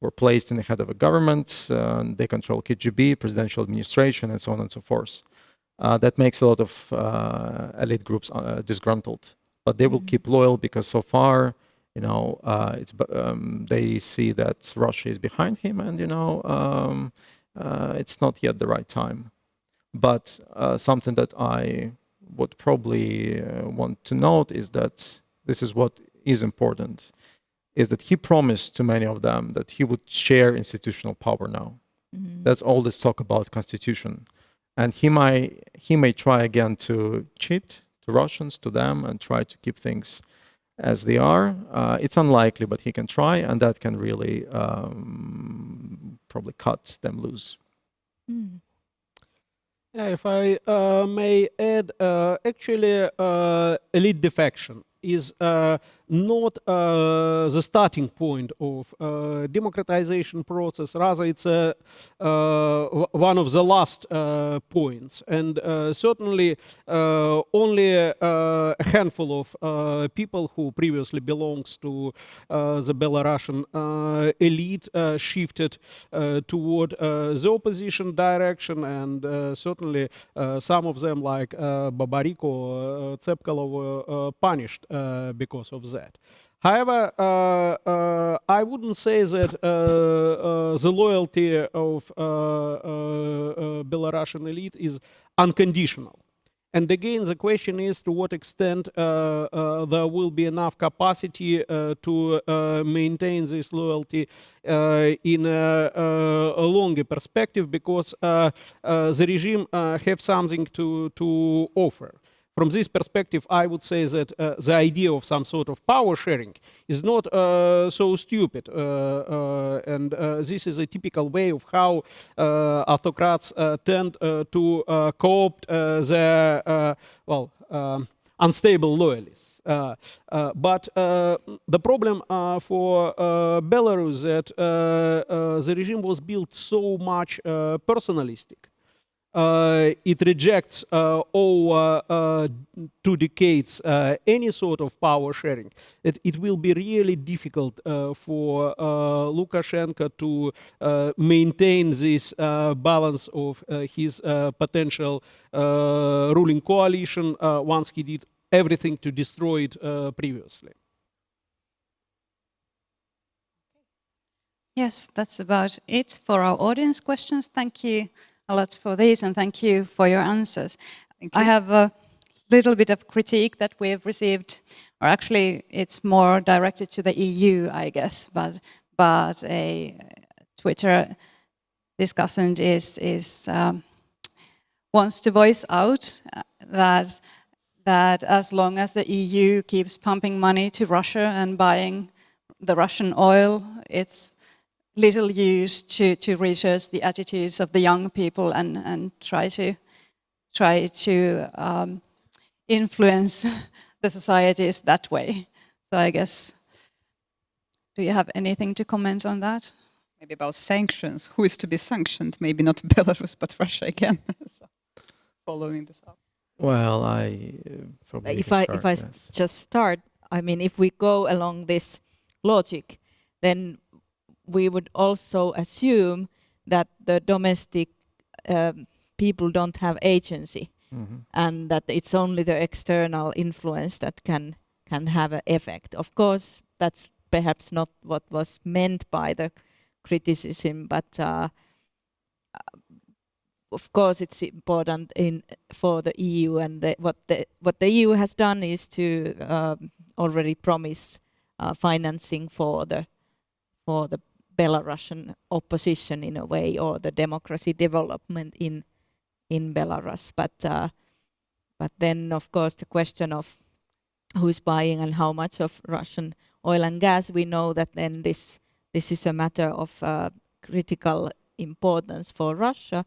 were placed in the head of a government. They control KGB, presidential administration, and so on and so forth. That makes a lot of elite groups disgruntled, but they will keep loyal because so far, they see that Russia is behind him, and it's not yet the right time. But something that I would probably want to note is that this is what is important, is that he promised to many of them that he would share institutional power now. That's all this talk about constitution. And he may try again to cheat to Russians, to them, and try to keep things as they are. It's unlikely, but he can try, and that can really probably cut them loose. Yeah, if I may add, actually, elite defection is not the starting point of democratization process. Rather, it's one of the last points. And certainly, only a handful of people who previously belongs to the Belarusian elite shifted toward the opposition direction, and certainly some of them, like Babariko, Tsepkalo, were punished because of that. However, I wouldn't say that the loyalty of Belarusian elite is unconditional. And again, the question is to what extent there will be enough capacity to maintain this loyalty in a longer perspective, because the regime have something to offer. From this perspective, I would say that the idea of some sort of power sharing is not so stupid. And this is a typical way of how autocrats tend to co-opt their, unstable loyalists. But the problem for Belarus that the regime was built so much personalistic. It rejects over 2 decades any sort of power sharing. It will be really difficult for Lukashenko to maintain this balance of his potential ruling coalition once he did everything to destroy it previously. Yes, that's about it for our audience questions. Thank you a lot for these, and thank you for your answers. I have a little bit of critique that we have received, or actually it's more directed to the EU, I guess, but a Twitter discussant wants to voice out that as long as the EU keeps pumping money to Russia and buying the Russian oil, it's little use to research the attitudes of the young people and try to influence the societies that way. So I guess, do you have anything to comment on that? Maybe about sanctions. Who is to be sanctioned? Maybe not Belarus, but Russia again. So, following this up. Well, I probably If can I start, yes. just start, I mean, if we go along this logic, then we would also assume that the domestic people don't have agency, and that it's only the external influence that can have an effect. Of course, that's perhaps not what was meant by the criticism, but of course it's important for the EU, and what the EU has done is to already promise financing for the Belarusian opposition in a way, or the democracy development in Belarus. But then of course the question of who is buying and how much of Russian oil and gas, we know that then this is a matter of critical importance for Russia,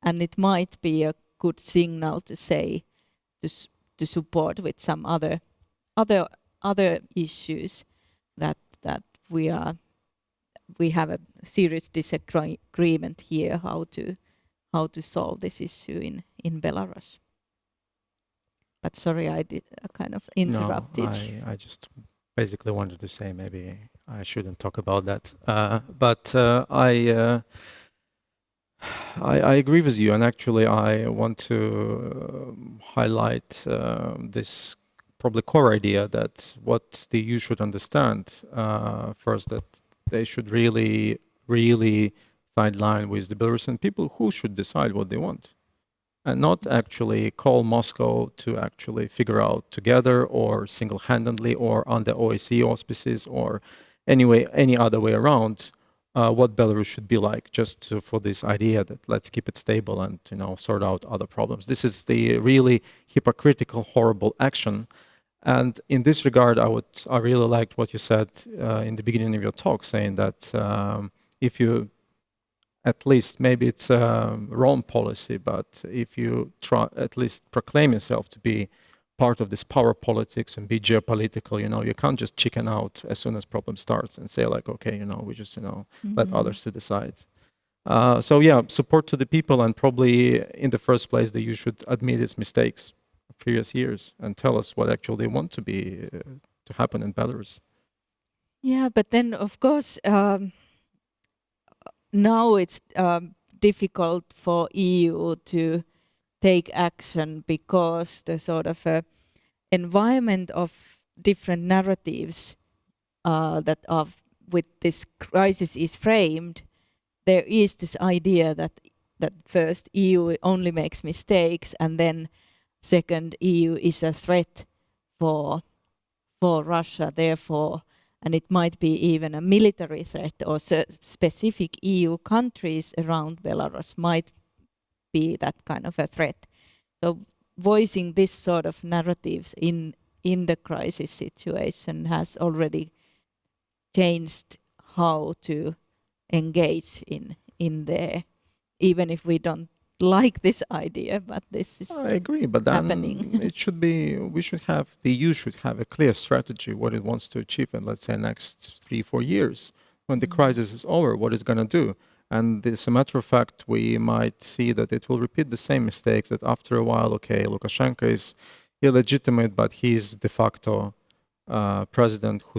and it might be a good signal to say to support with some other issues that we have a serious disagreement here how to solve this issue in Belarus. But sorry, I did kind of interrupted. No, I just basically wanted to say maybe I shouldn't talk about that. But I agree with you, and actually I want to highlight this probably core idea that what the EU should understand first, that they should really sideline with the Belarusian people who should decide what they want, and not actually call Moscow to actually figure out together or single-handedly or under OSCE auspices or any other way around what Belarus should be like, just for this idea that let's keep it stable and sort out other problems. This is the really hypocritical, horrible action. And in this regard, I really liked what you said in the beginning of your talk, saying that if you, at least maybe it's a wrong policy, but if you try at least proclaim yourself to be part of this power politics and be geopolitical, you can't just chicken out as soon as problem starts and say like, okay, we just let others to decide. So yeah, support to the people, and probably in the first place that you should admit its mistakes of previous years and tell us what actually they want to happen in Belarus. Yeah, but then of course now it's difficult for EU to take action because the sort of environment of different narratives that are with this crisis is framed. There is this idea that first EU only makes mistakes, and then second, EU is a threat for Russia, therefore, and it might be even a military threat, or specific EU countries around Belarus might be that kind of a threat. So voicing this sort of narratives in the crisis situation has already changed how to engage in there, even if we don't like this idea, but this is I agree, but then happening. it should be, the EU should have a clear strategy what it wants to achieve in, let's say, next 3-4 years. When the crisis is over, what it's going to do. And as a matter of fact, we might see that it will repeat the same mistakes, that after a while, okay, Lukashenko is illegitimate, but he's de facto president who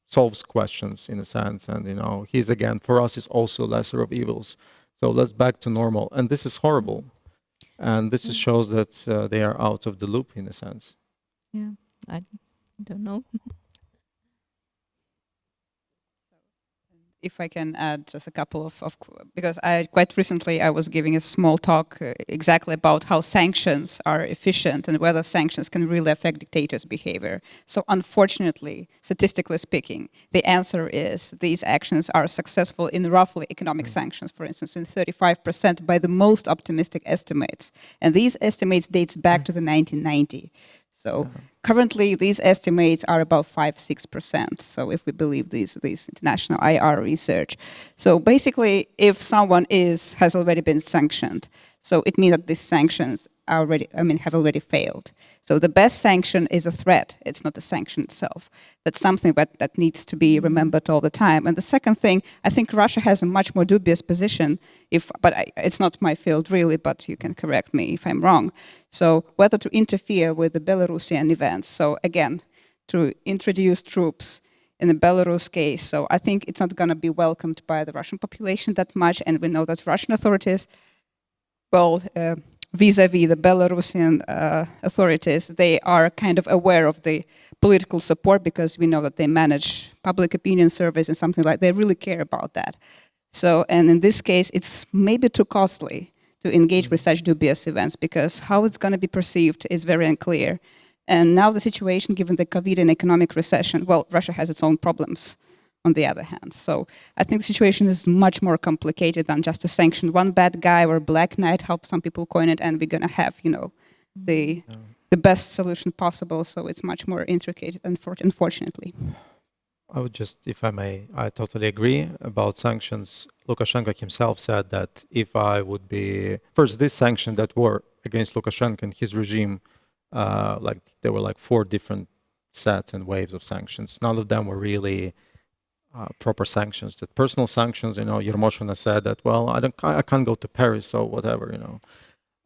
solves questions in a sense. And, he's again, for us, is also lesser of evils. So let's back to normal. And this is horrible. And this shows that they are out of the loop in a sense. Yeah, I don't know. If I can add just a couple of because quite recently I was giving a small talk exactly about how sanctions are efficient and whether sanctions can really affect dictators' behavior. So unfortunately, statistically speaking, the answer is these actions are successful in roughly economic sanctions, for instance, in 35% by the most optimistic estimates. And these estimates dates back to the 1990s. So currently, these estimates are about 5-6%. So if we believe these international IR research, so basically, if someone has already been sanctioned, so it means that these sanctions have already failed. So the best sanction is a threat. It's not the sanction itself. That's something that needs to be remembered all the time. And the second thing, I think Russia has a much more dubious position. It's not my field really, but you can correct me if I'm wrong. So whether to interfere with the Belarusian events. So again, to introduce troops in the Belarus case. So I think it's not going to be welcomed by the Russian population that much. And we know that Russian authorities, well, vis-a-vis the Belarusian authorities, they are kind of aware of the political support because we know that they manage public opinion surveys and something like that. They really care about that. So, and in this case, it's maybe too costly to engage with such dubious events because how it's going to be perceived is very unclear. And now the situation, given the COVID and economic recession, well, Russia has its own problems on the other hand. So I think the situation is much more complicated than just to sanction one bad guy or Black Knight, how some people coin it, and we're going to have, the best solution possible. So it's much more intricate, unfortunately. I would just, if I may, I totally agree about sanctions. Lukashenko himself said that if I would be, first, these sanctions that were against Lukashenko and his regime, there were like 4 different sets and waves of sanctions. None of them were really proper sanctions. That personal sanctions, Yermoshina said that, well, I can't go to Paris, so whatever,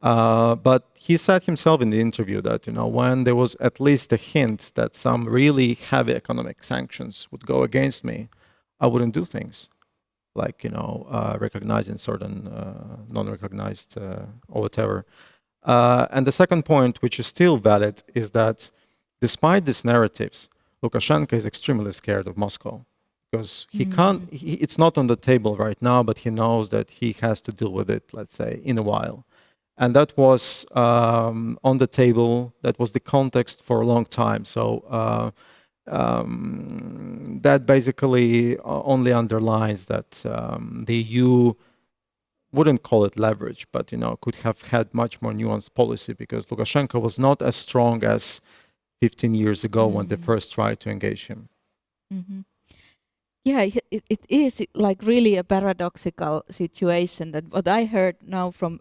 But he said himself in the interview that, when there was at least a hint that some really heavy economic sanctions would go against me, I wouldn't do things like, recognizing certain non-recognized or whatever. And the second point, which is still valid, is that despite these narratives, Lukashenko is extremely scared of Moscow. Because he can't, it's not on the table right now, but he knows that he has to deal with it, let's say, in a while. And that was on the table, that was the context for a long time. So that basically only underlines that the EU wouldn't call it leverage, but could have had much more nuanced policy because Lukashenko was not as strong as 15 years ago when they first tried to engage him. Yeah, it is like really a paradoxical situation that what I heard now from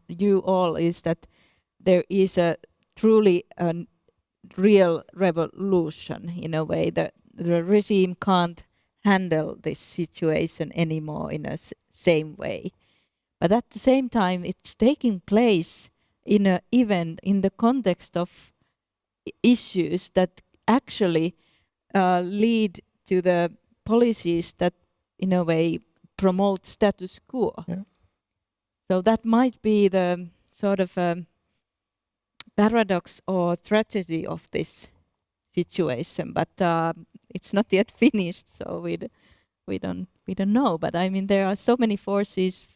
you all is that there is a truly a real revolution in a way that the regime can't handle this situation anymore in a same way. But at the same time, it's taking place in an event in the context of issues that actually lead to the policies that, in a way, promote status quo. Yeah. So that might be the sort of paradox or tragedy of this situation. But it's not yet finished, so we don't know. But I mean, there are so many forces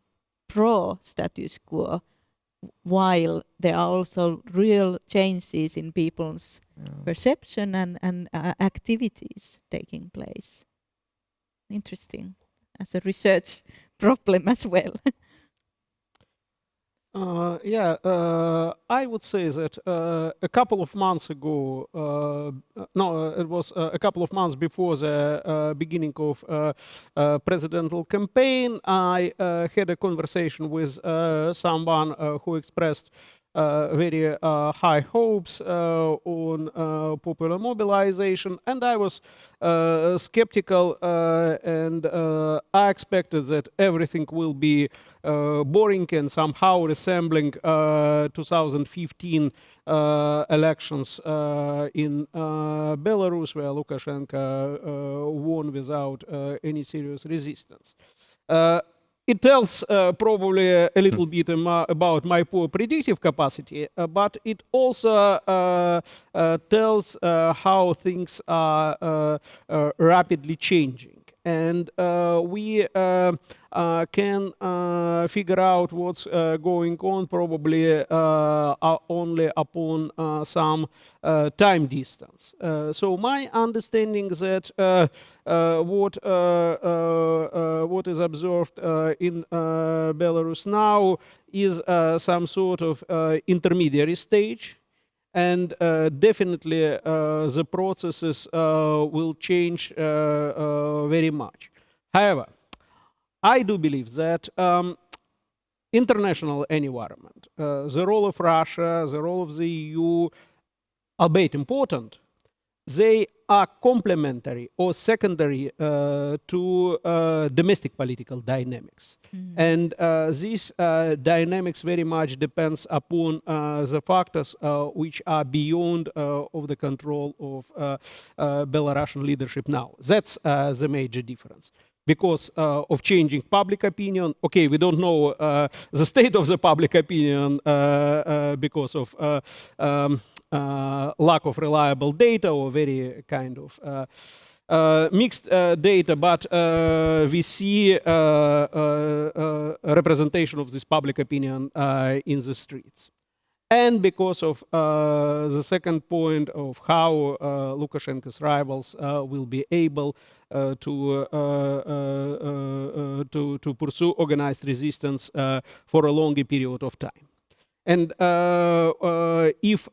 pro status quo, while there are also real changes in people's perception and activities taking place. Interesting as a research problem as well. I would say that a couple of months ago, it was a couple of months before the beginning of presidential campaign, I had a conversation with someone who expressed very high hopes on popular mobilization, and I was skeptical, and I expected that everything will be boring and somehow resembling 2015 elections in Belarus, where Lukashenko won without any serious resistance. It tells probably a little bit about my poor predictive capacity, but it also tells how things are rapidly changing. And we can figure out what's going on probably only upon some time distance. So my understanding that what is observed in Belarus now is some sort of intermediary stage. and definitely the processes will change very much. However, I do believe that international environment, the role of Russia, the role of the EU, albeit important, they are complementary or secondary to domestic political dynamics. And these dynamics very much depends upon the factors which are beyond of the control of Belarusian leadership now. That's the major difference. Because of changing public opinion. Okay, we don't know the state of the public opinion because of lack of reliable data or very kind of mixed data, but we see representation of this public opinion in the streets. And because of the second point of how Lukashenko's rivals will be able to pursue organized resistance for a longer period of time. And if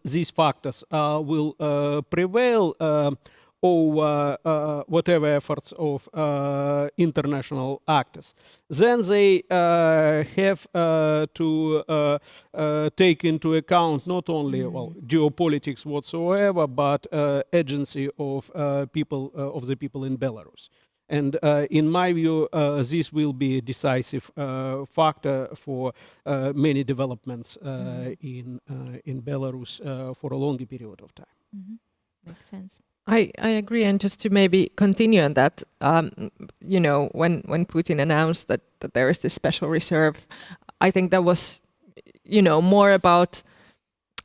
these factors will prevail over whatever efforts of international actors, then they have to take into account not only geopolitics whatsoever, but agency of people of the people in Belarus. And in my view, this will be a decisive factor for many developments in Belarus for a longer period of time. Makes sense. I agree, and just to maybe continue on that, you know, when Putin announced that there is this special reserve, I think that was, you know, more about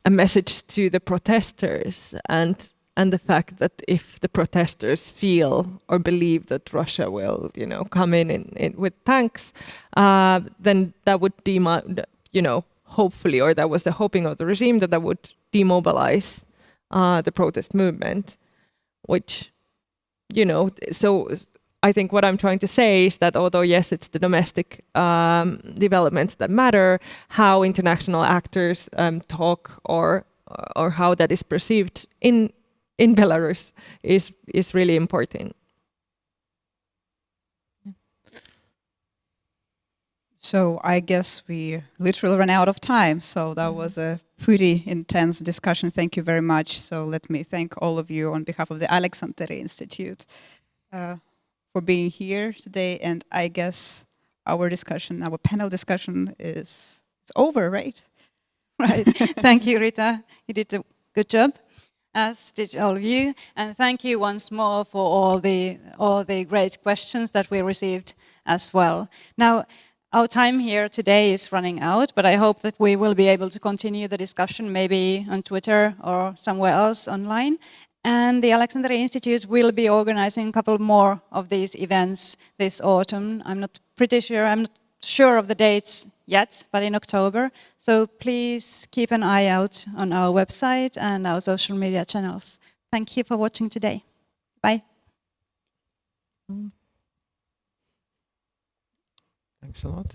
a message to the protesters and the fact that if the protesters feel or believe that Russia will, you know, come in with tanks, then that would you know, hopefully, or that was the hoping of the regime, that would demobilize the protest movement. Which, you know, so I think what I'm trying to say is that although, yes, it's the domestic developments that matter, how international actors talk or how that is perceived in Belarus is really important. So I guess we literally ran out of time. So that was a pretty intense discussion. Thank you very much. So let me thank all of you on behalf of the Aleksanteri Institute for being here today. And I guess our discussion, our panel discussion is over, right? Right. Thank you, Rita. You did a good job, as did all of you. And thank you once more for all the great questions that we received as well. Now, our time here today is running out, but I hope that we will be able to continue the discussion maybe on Twitter or somewhere else online. And the Aleksanteri Institute will be organizing a couple more of these events this autumn. I'm not sure of the dates yet, but in October. So please keep an eye out on our website and our social media channels. Thank you for watching today. Bye. Thanks a lot.